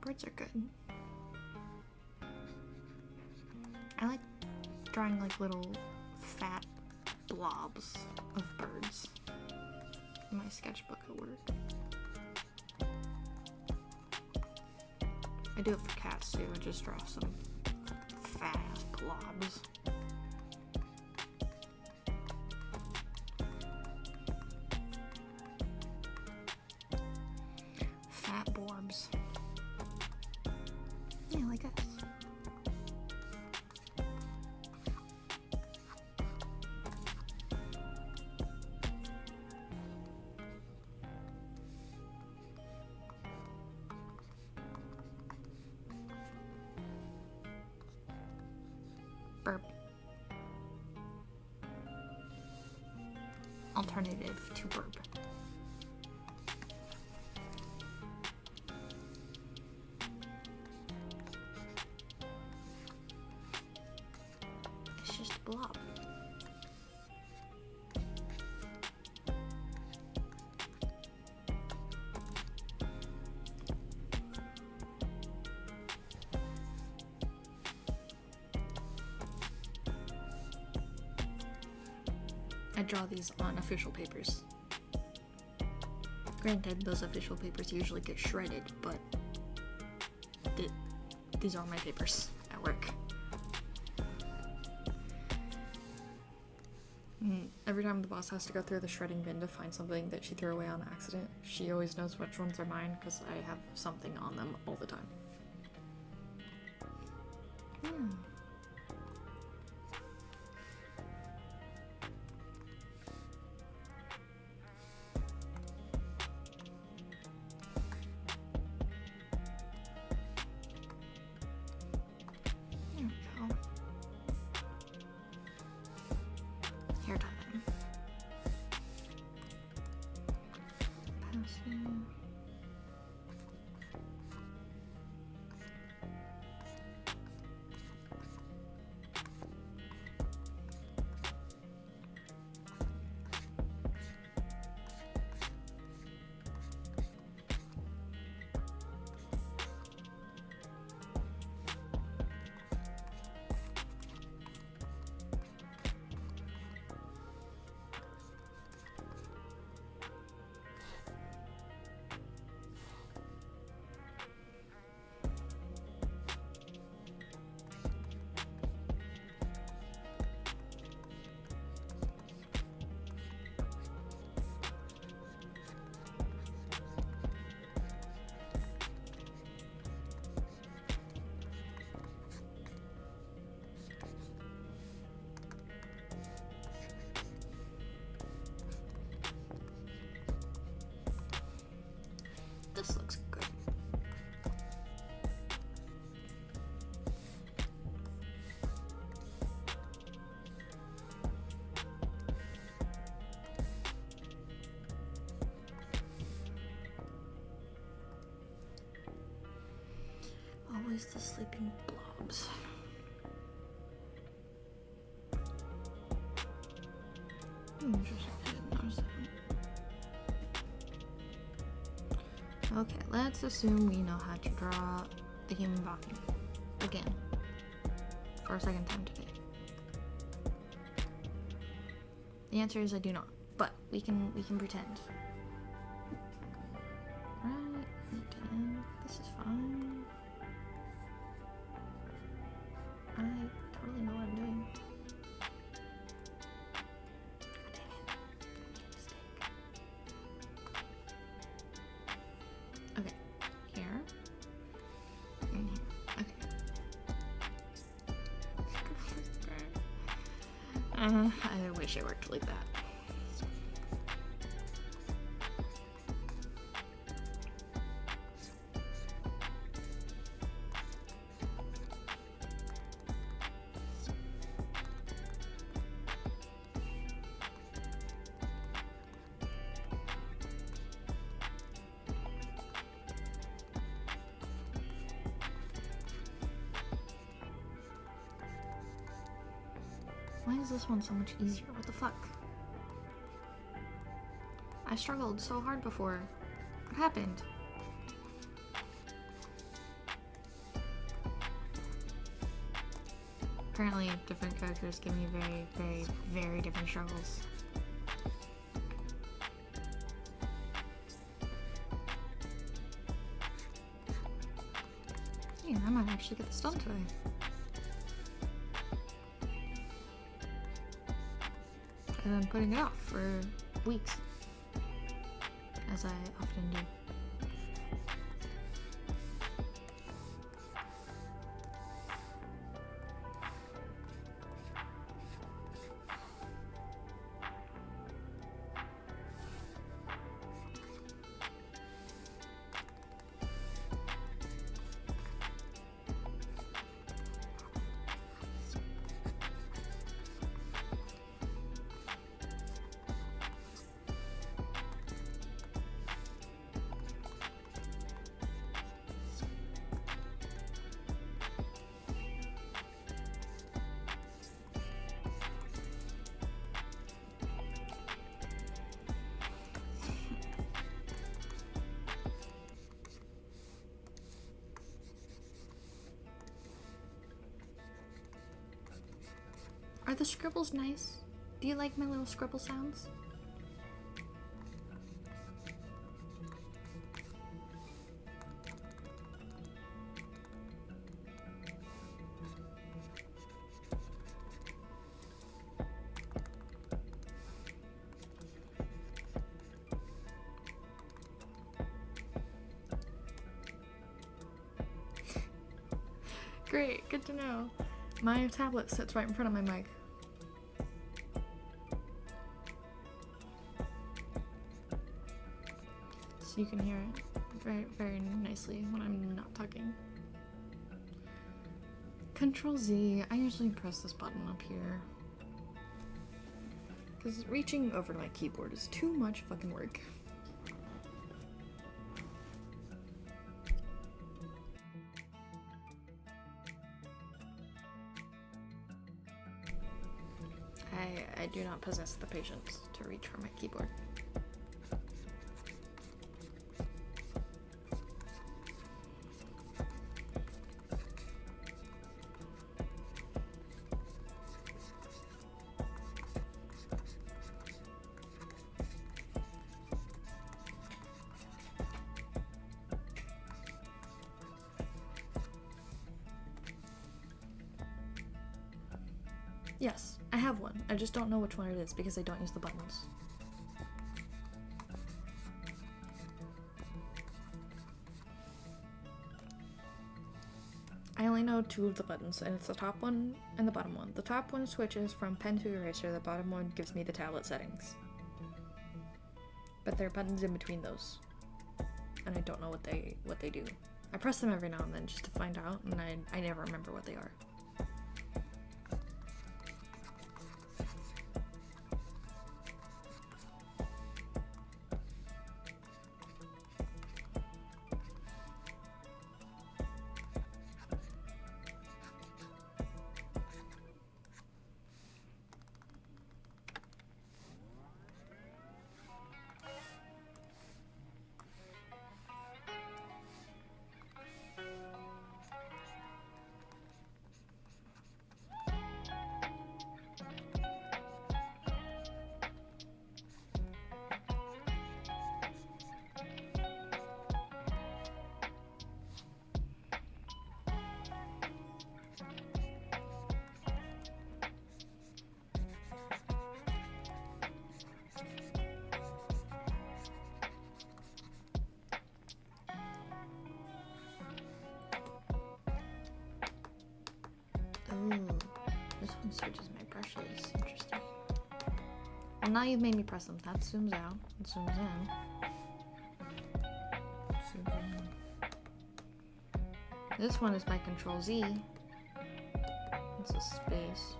Birds are good. I like drawing like little fat blobs of birds in my sketchbook at work. I do it for cats too. I just draw some fat blobs. Fat borbs. Yeah, like us. Burp. Alternative to burp. It's just a blob. I draw these on official papers. Granted, those official papers usually get shredded, but these are my papers at work. Every time the boss has to go through the shredding bin to find something that she threw away on accident, she always knows which ones are mine because I have something on them all the time. Hair time. Passive. This looks good. Always the sleeping blobs. Interesting, I didn't notice that. Okay, let's assume we know how to draw the human body again for a second time today. The answer is I do not, but we can pretend. Right, pretend. This is fine. I totally know what I'm doing. God dang it. I made a mistake. Okay, here. And here. Okay. I wish it worked like that. Why is this one so much easier? What the fuck? I struggled so hard before. What happened? Apparently, different characters give me very, very, very different struggles. Yeah, I might actually get this done today. And then putting it off for weeks, as I often do. Are the scribbles nice? Do you like my little scribble sounds? Great, good to know. My tablet sits right in front of my mic. So you can hear it very, very nicely when I'm not talking. Control Z, I usually press this button up here. Because reaching over to my keyboard is too much fucking work. I do not possess the patience to reach for my keyboard. Yes, I have one. I just don't know which one it is because I don't use the buttons. I only know two of the buttons, and it's the top one and the bottom one. The top one switches from pen to eraser, the bottom one gives me the tablet settings. But there are buttons in between those, and I don't know what they do. I press them every now and then just to find out, and I never remember what they are. Ooh, this one switches my brushes. Interesting. Well, now you've made me press them. That zooms out. It zooms in. Zooms in. This one is my Control Z. It's a space.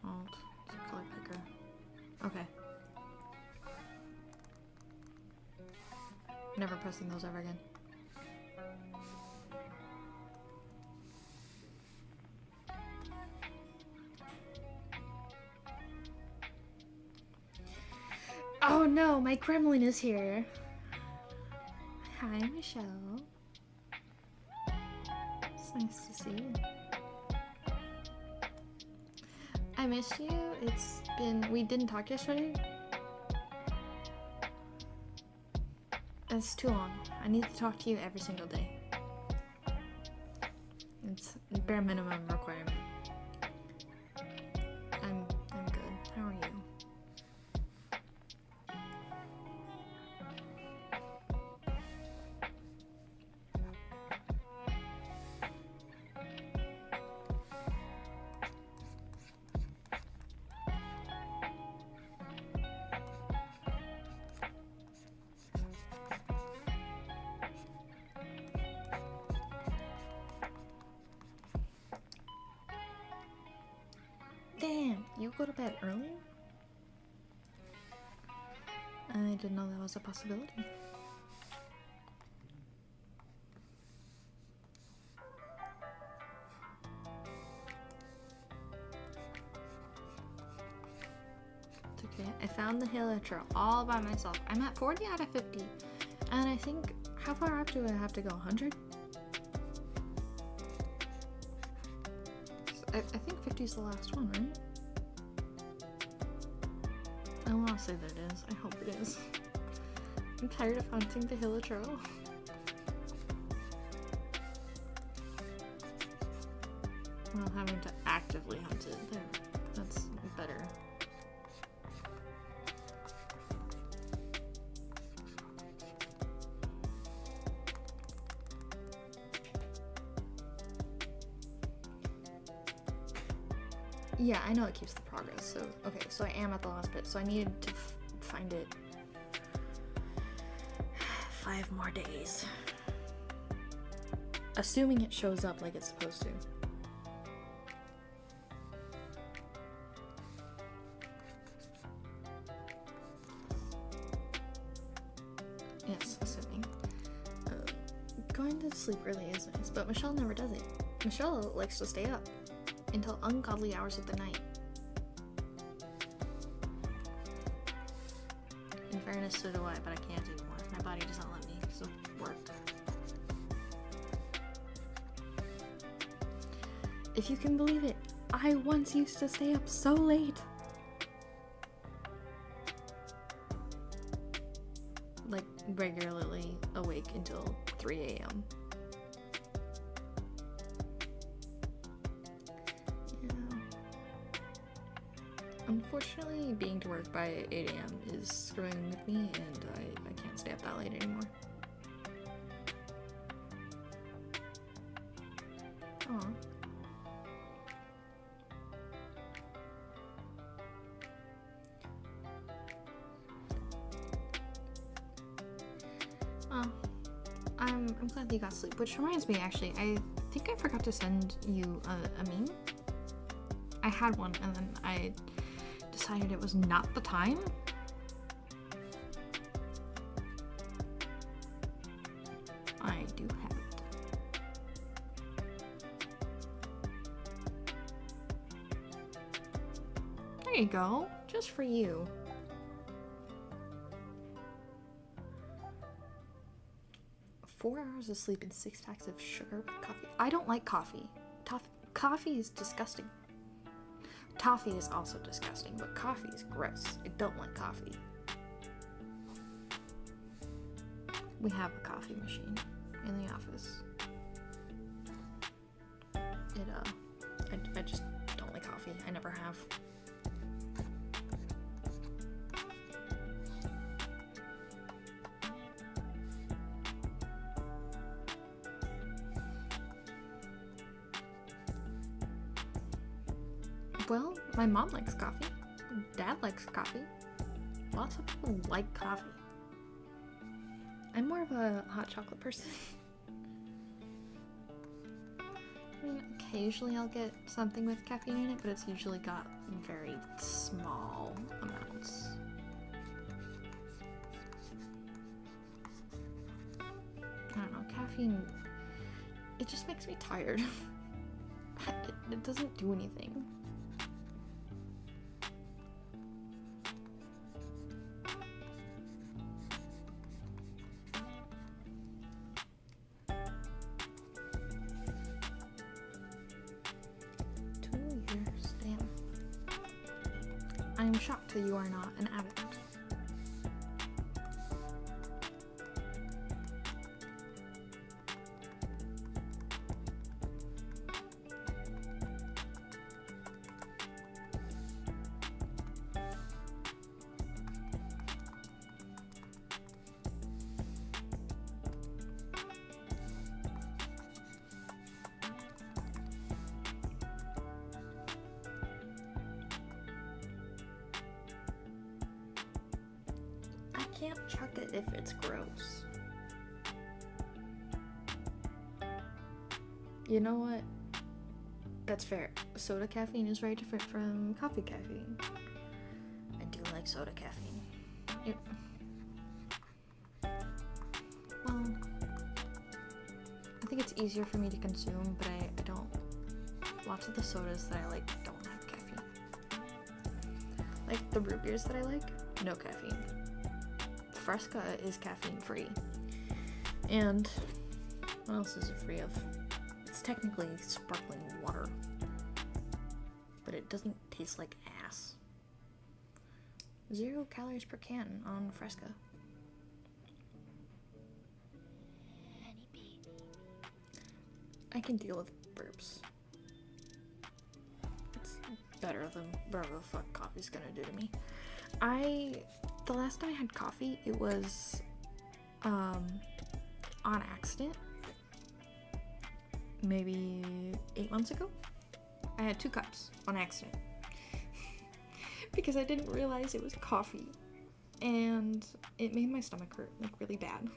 Alt. It's a color picker. Okay. Never pressing those ever again. Oh no, my gremlin is here. Hi, Michelle. It's nice to see you. I miss you. It's been... We didn't talk yesterday. It's too long. I need to talk to you every single day. It's a bare minimum requirement. I'm good. How are you? Damn, you go to bed early? I didn't know that was a possibility. It's okay. I found the Heliotra all by myself. I'm at 40 out of 50. And I think, how far up do I have to go? 100? I think 50 is the last one, right? I want to say that it is. I hope it is. I'm tired of hunting the Heliotra. Well, having to actively hunt it. There. That's better. Yeah, I know it keeps the progress, so... Okay, so I am at the last bit, so I needed to find it... 5 more days. Assuming it shows up like it's supposed to. Yes, assuming. Going to sleep early is nice, but Michelle never does it. Michelle likes to stay up until ungodly hours of the night. In fairness, so do I, but I can't anymore. My body doesn't let me, so work. If you can believe it, I once used to stay up so late. Like, regularly awake until 3 a.m. Unfortunately, being to work by 8 a.m. is screwing with me, and I can't stay up that late anymore. Aw. Oh. I'm glad that you got sleep, which reminds me, actually, I think I forgot to send you a meme. I had one, and then I decided it was not the time. I do have it. There you go, just for you. Four hours of sleep and 6 packs of sugar with coffee. I don't like coffee. Coffee is disgusting. Toffee is also disgusting, but coffee is gross. I don't like coffee. We have a coffee machine in the office. I just don't like coffee. I never have. Well, my mom likes coffee. Dad likes coffee. Lots of people like coffee. I'm more of a hot chocolate person. I mean, occasionally I'll get something with caffeine in it, but it's usually got very small amounts. I don't know, caffeine, it just makes me tired. It doesn't do anything. I'm shocked that you are not an addict. I can't chuck it if it's gross. You know what? That's fair. Soda caffeine is very different from coffee caffeine. I do like soda caffeine. Well, I think it's easier for me to consume, but I don't. Lots of the sodas that I like don't have caffeine. Like the root beers that I like, no caffeine. Fresca is caffeine free. And what else is it free of? It's technically sparkling water, but it doesn't taste like ass. 0 calories per can on Fresca. I can deal with burps. It's better than whatever the fuck coffee's gonna do to me. The last time I had coffee, it was on accident. Maybe 8 months ago. I had 2 cups on accident. Because I didn't realize it was coffee. And it made my stomach hurt, like, really bad.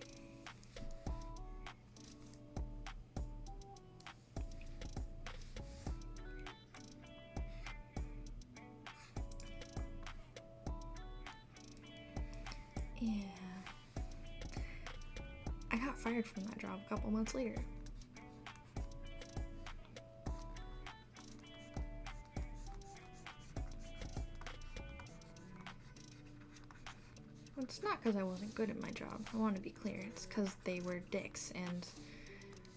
Yeah. I got fired from that job a couple months later. It's not because I wasn't good at my job. I want to be clear. It's because they were dicks and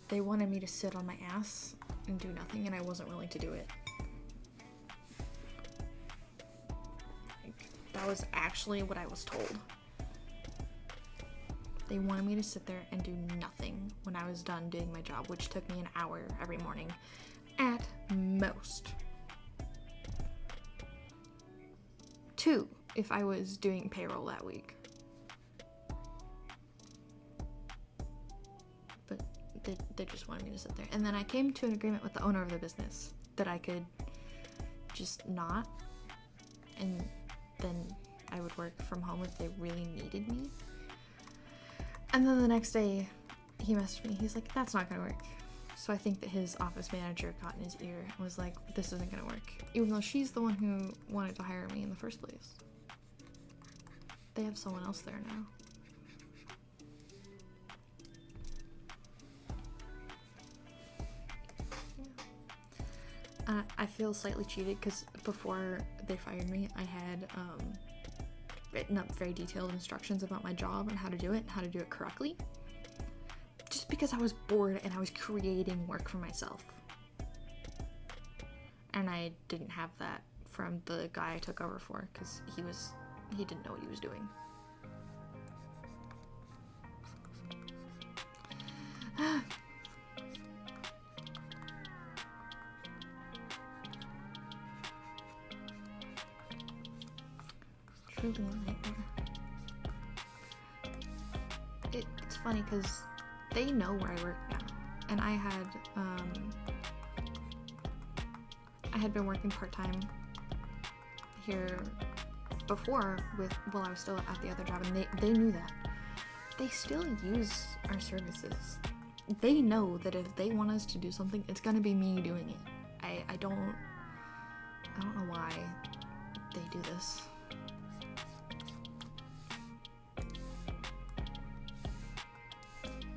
they wanted me to sit on my ass and do nothing, and I wasn't willing to do it. Like, that was actually what I was told. They wanted me to sit there and do nothing when I was done doing my job, which took me an hour every morning at most. 2 if I was doing payroll that week. But they just wanted me to sit there. And then I came to an agreement with the owner of the business that I could just not, and then I would work from home if they really needed me. And then the next day, he messaged me. He's like, that's not gonna work. So I think that his office manager got in his ear and was like, this isn't gonna work. Even though she's the one who wanted to hire me in the first place. They have someone else there now. Yeah. I feel slightly cheated because before they fired me, I had written up very detailed instructions about my job and how to do it and how to do it correctly. Just because I was bored and I was creating work for myself. And I didn't have that from the guy I took over for because he didn't know what he was doing. Truly a nightmare. It's funny because they know where I work now, and I had been working part-time here before while I was still at the other job, and they knew that. They still use our services. They know that if they want us to do something, it's gonna be me doing it. I don't know why they do this.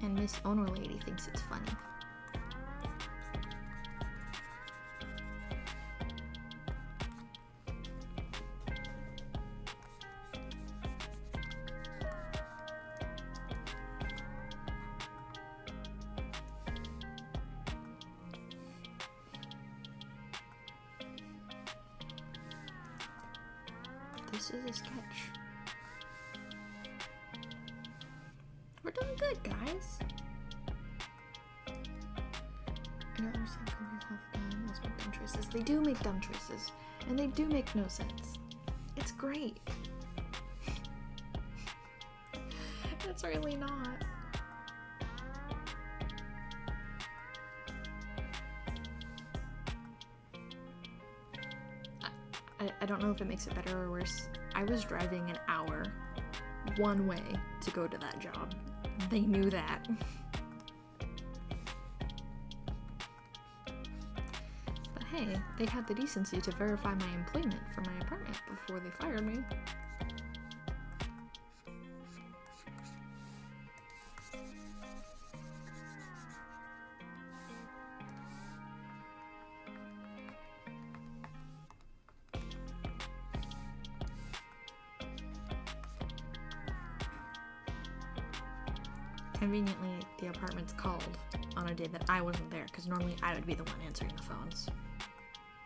And Miss Owner Lady thinks it's funny. This is a sketch. We're doing good, guys. I don't understand companies half the time must make dumb choices. They do make dumb choices, and they do make no sense. It's great. It's really not. I don't know if it makes it better or worse. I was driving an hour one way to go to that job. They knew that. But hey, they had the decency to verify my employment for my apartment before they fired me. Conveniently, the apartment's called on a day that I wasn't there, because normally I would be the one answering the phones.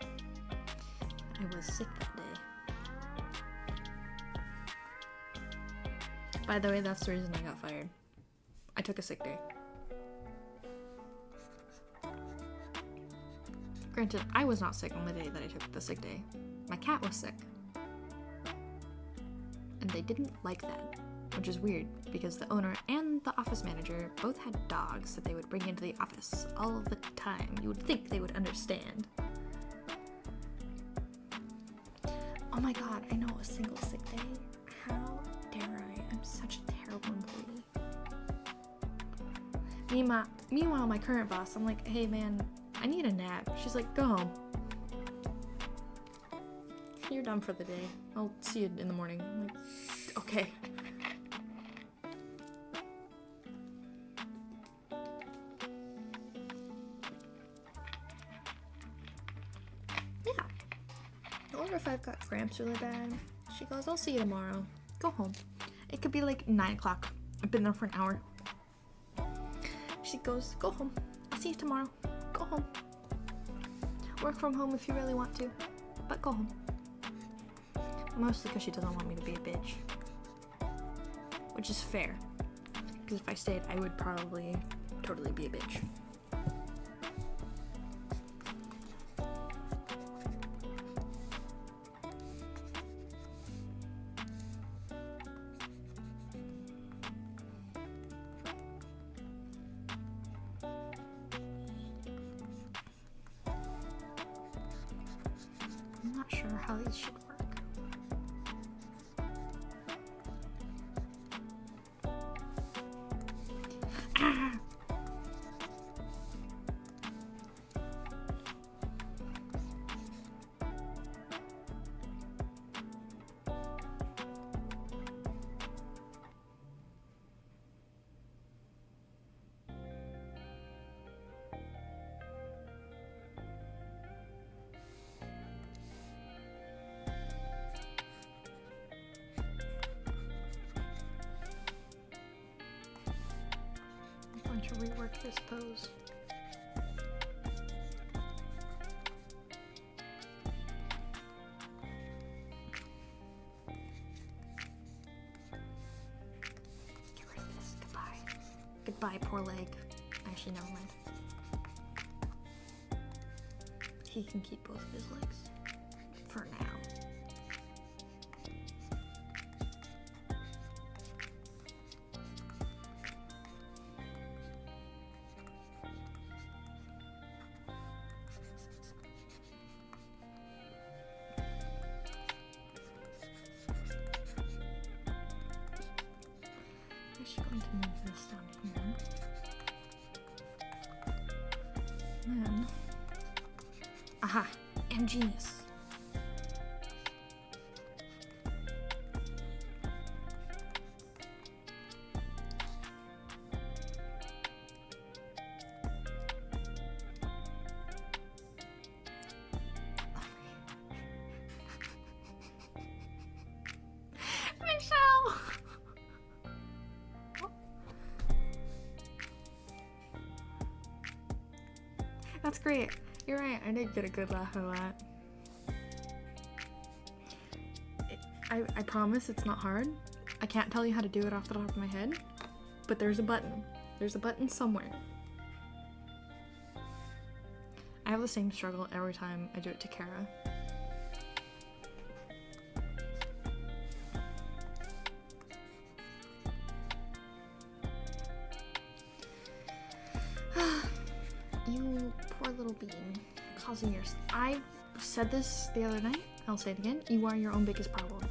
I was sick that day. By the way, that's the reason I got fired. I took a sick day. Granted, I was not sick on the day that I took the sick day. My cat was sick. And they didn't like that. Which is weird, because the owner and the office manager both had dogs that they would bring into the office all the time. You would think they would understand. Oh my god, I know, a single sick day? How dare I? I'm such a terrible employee. Meanwhile, my current boss, I'm like, hey man, I need a nap. She's like, go home. You're done for the day. I'll see you in the morning. I'm like, okay. If I've got cramps really bad, she goes, I'll see you tomorrow. Go home. It could be like 9 o'clock. I've been there for an hour. She goes, go home. I'll see you tomorrow. Go home. Work from home if you really want to, but go home. Mostly because she doesn't want me to be a bitch. Which is fair. Because if I stayed, I would probably totally be a bitch. I'm not sure how these should work. Ah! To rework this pose. Get rid of this. Goodbye. Goodbye, poor leg. Actually, never mind. He can keep both of his legs. For now. this down here. And then, aha, I'm genius. That's great. You're right, I did get a good laugh out of that. I promise it's not hard. I can't tell you how to do it off the top of my head, but there's a button. There's a button somewhere. I have the same struggle every time I do it to Kara. You poor little bean, causing your... I said this the other night, I'll say it again. You are your own biggest problem.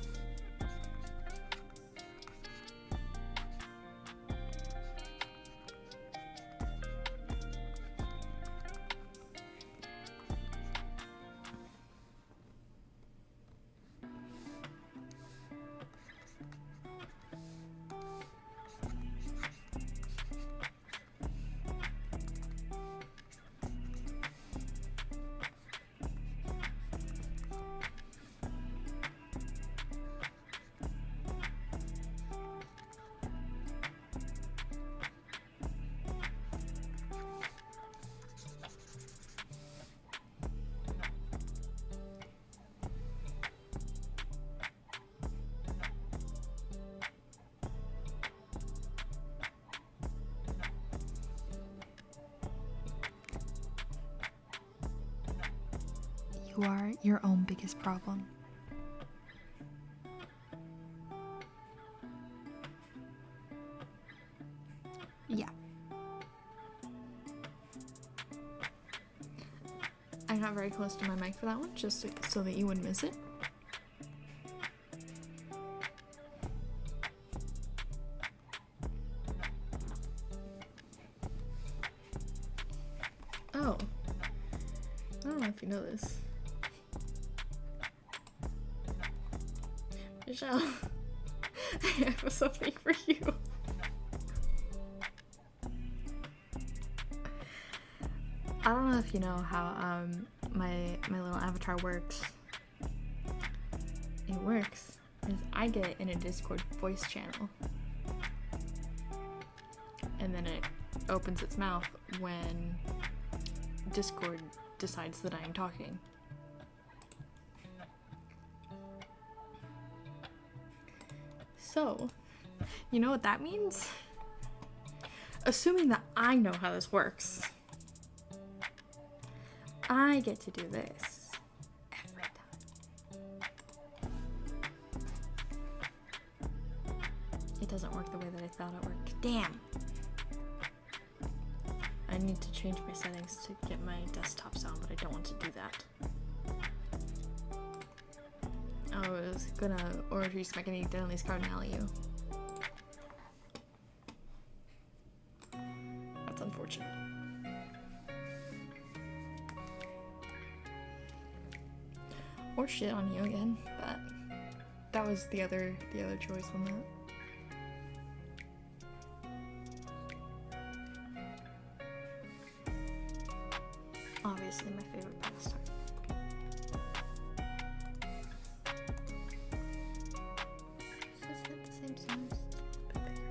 You are your own biggest problem. Yeah. I got very close to my mic for that one, just so that you wouldn't miss it. Oh. I don't know if you know this. Michelle, I have something for you. I don't know if you know how my little avatar works. It works is I get in a Discord voice channel, and then it opens its mouth when Discord decides that I am talking. So, you know what that means? Assuming that I know how this works, I get to do this every time. It doesn't work the way that I thought it worked. Damn! I need to change my settings to get my desktop sound, but I don't want to do that. I was gonna orgies mechanically cardinalio. That's unfortunate. Or shit on you again. That was the other choice on that. Obviously my favorite pastime. Is that the same size? A bit bigger.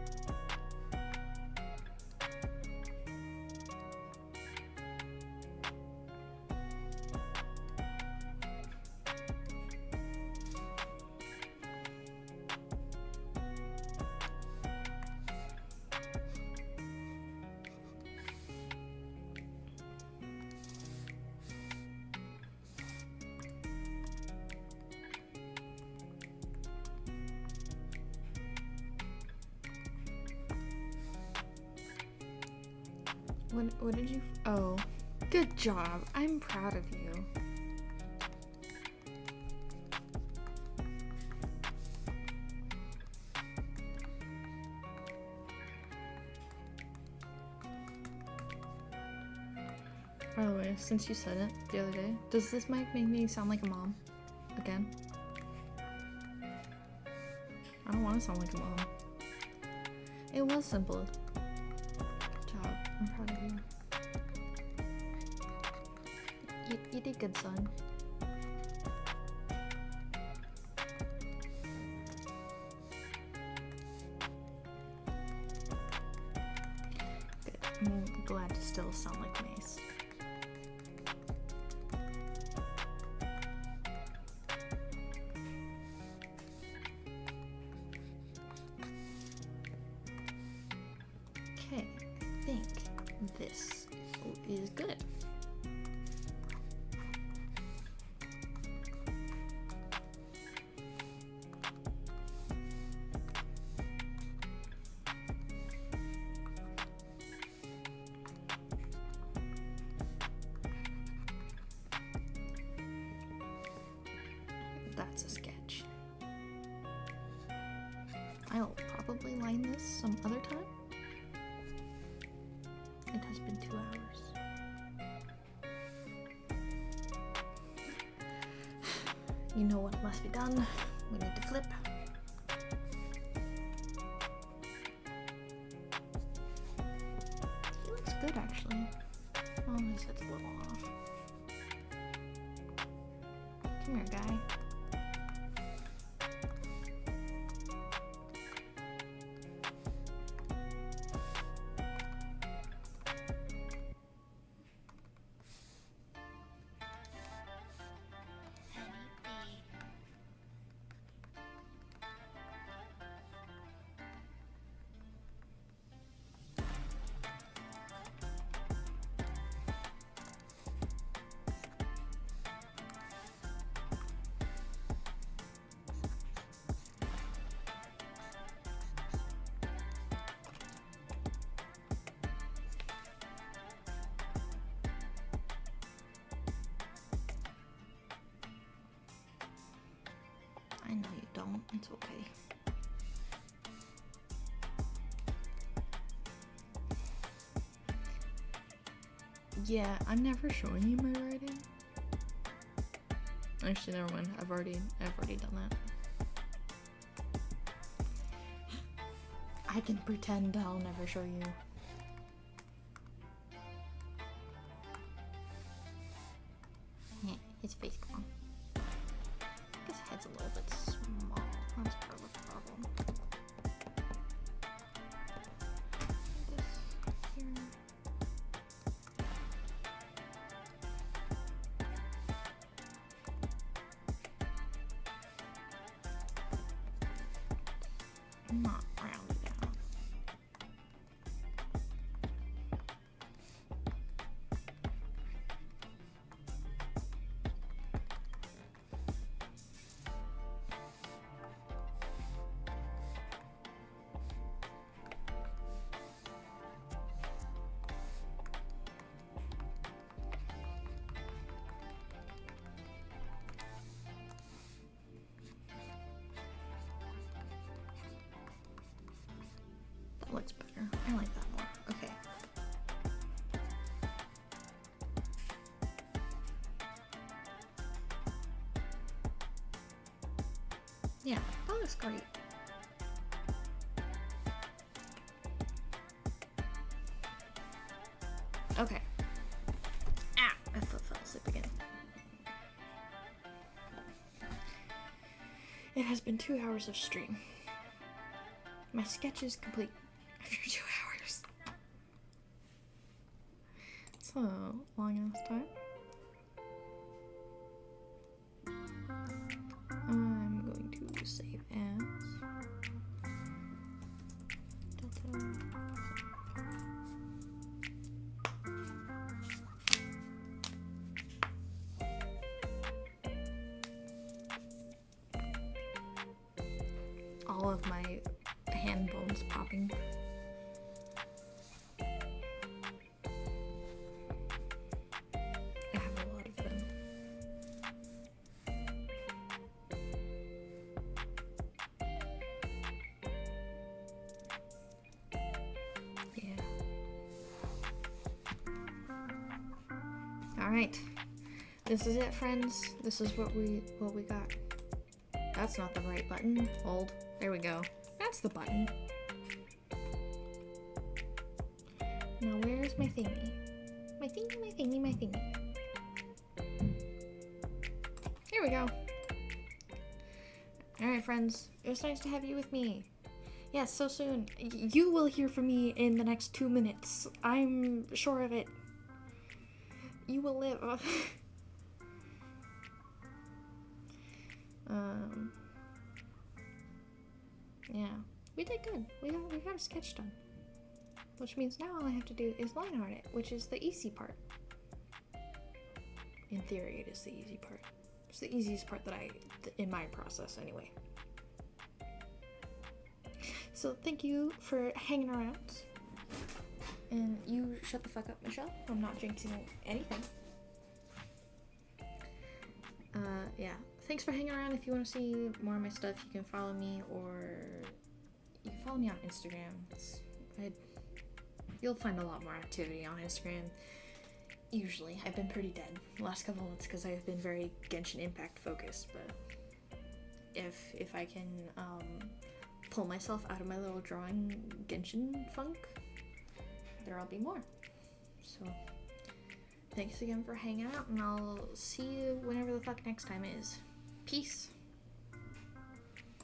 What did you... Oh, good job. I'm proud of you. By the way, since you said it the other day, does this mic make me sound like a mom? Again? I don't want to sound like a mom. It was simple. Good job. I'm proud of you. You did good, son. Good. I'm glad to still sound like Mace. Okay, I think this is good. That's a sketch. I'll probably line this some other time. It has been 2 hours. You know what must be done. We need to flip. He looks good, actually. Oh, his head's a little off. Come here, guy. I know you don't. It's okay. Yeah, I'm never showing you my writing. Actually, never mind. I've already done that. I can pretend I'll never show you. His face gone. His head's a little bit small. That's part of the problem. This here. Not rounded out. That looks better. I like that more. Okay. Yeah, that looks great. Okay. Ah, my foot fell asleep again. It has been 2 hours of stream. My sketch is complete after 2 hours. It's a long ass time. I'm going to save as Delta. All of my hand bones popping. I have a lot of them. Yeah. Alright. This is it, friends. This is what we got. That's not the right button. Hold. There we go. That's the button. Now where's my thingy? My thingy, my thingy, my thingy. Here we go. Alright, friends. It was nice to have you with me. Yes, so soon. You will hear from me in the next 2 minutes. I'm sure of it. You will live. Yeah. We did good. We got a sketch done. Which means now all I have to do is line art it, which is the easy part. In theory, it is the easy part. It's the easiest part in my process anyway. So thank you for hanging around. And you shut the fuck up, Michelle. I'm not jinxing anything. Yeah. Thanks for hanging around. If you want to see more of my stuff, you can follow me, or you can follow me on Instagram. You'll find a lot more activity on Instagram. Usually. I've been pretty dead the last couple months because I've been very Genshin Impact focused, but if I can pull myself out of my little drawing Genshin funk, there'll be more. So thanks again for hanging out, and I'll see you whenever the fuck next time is. Peace.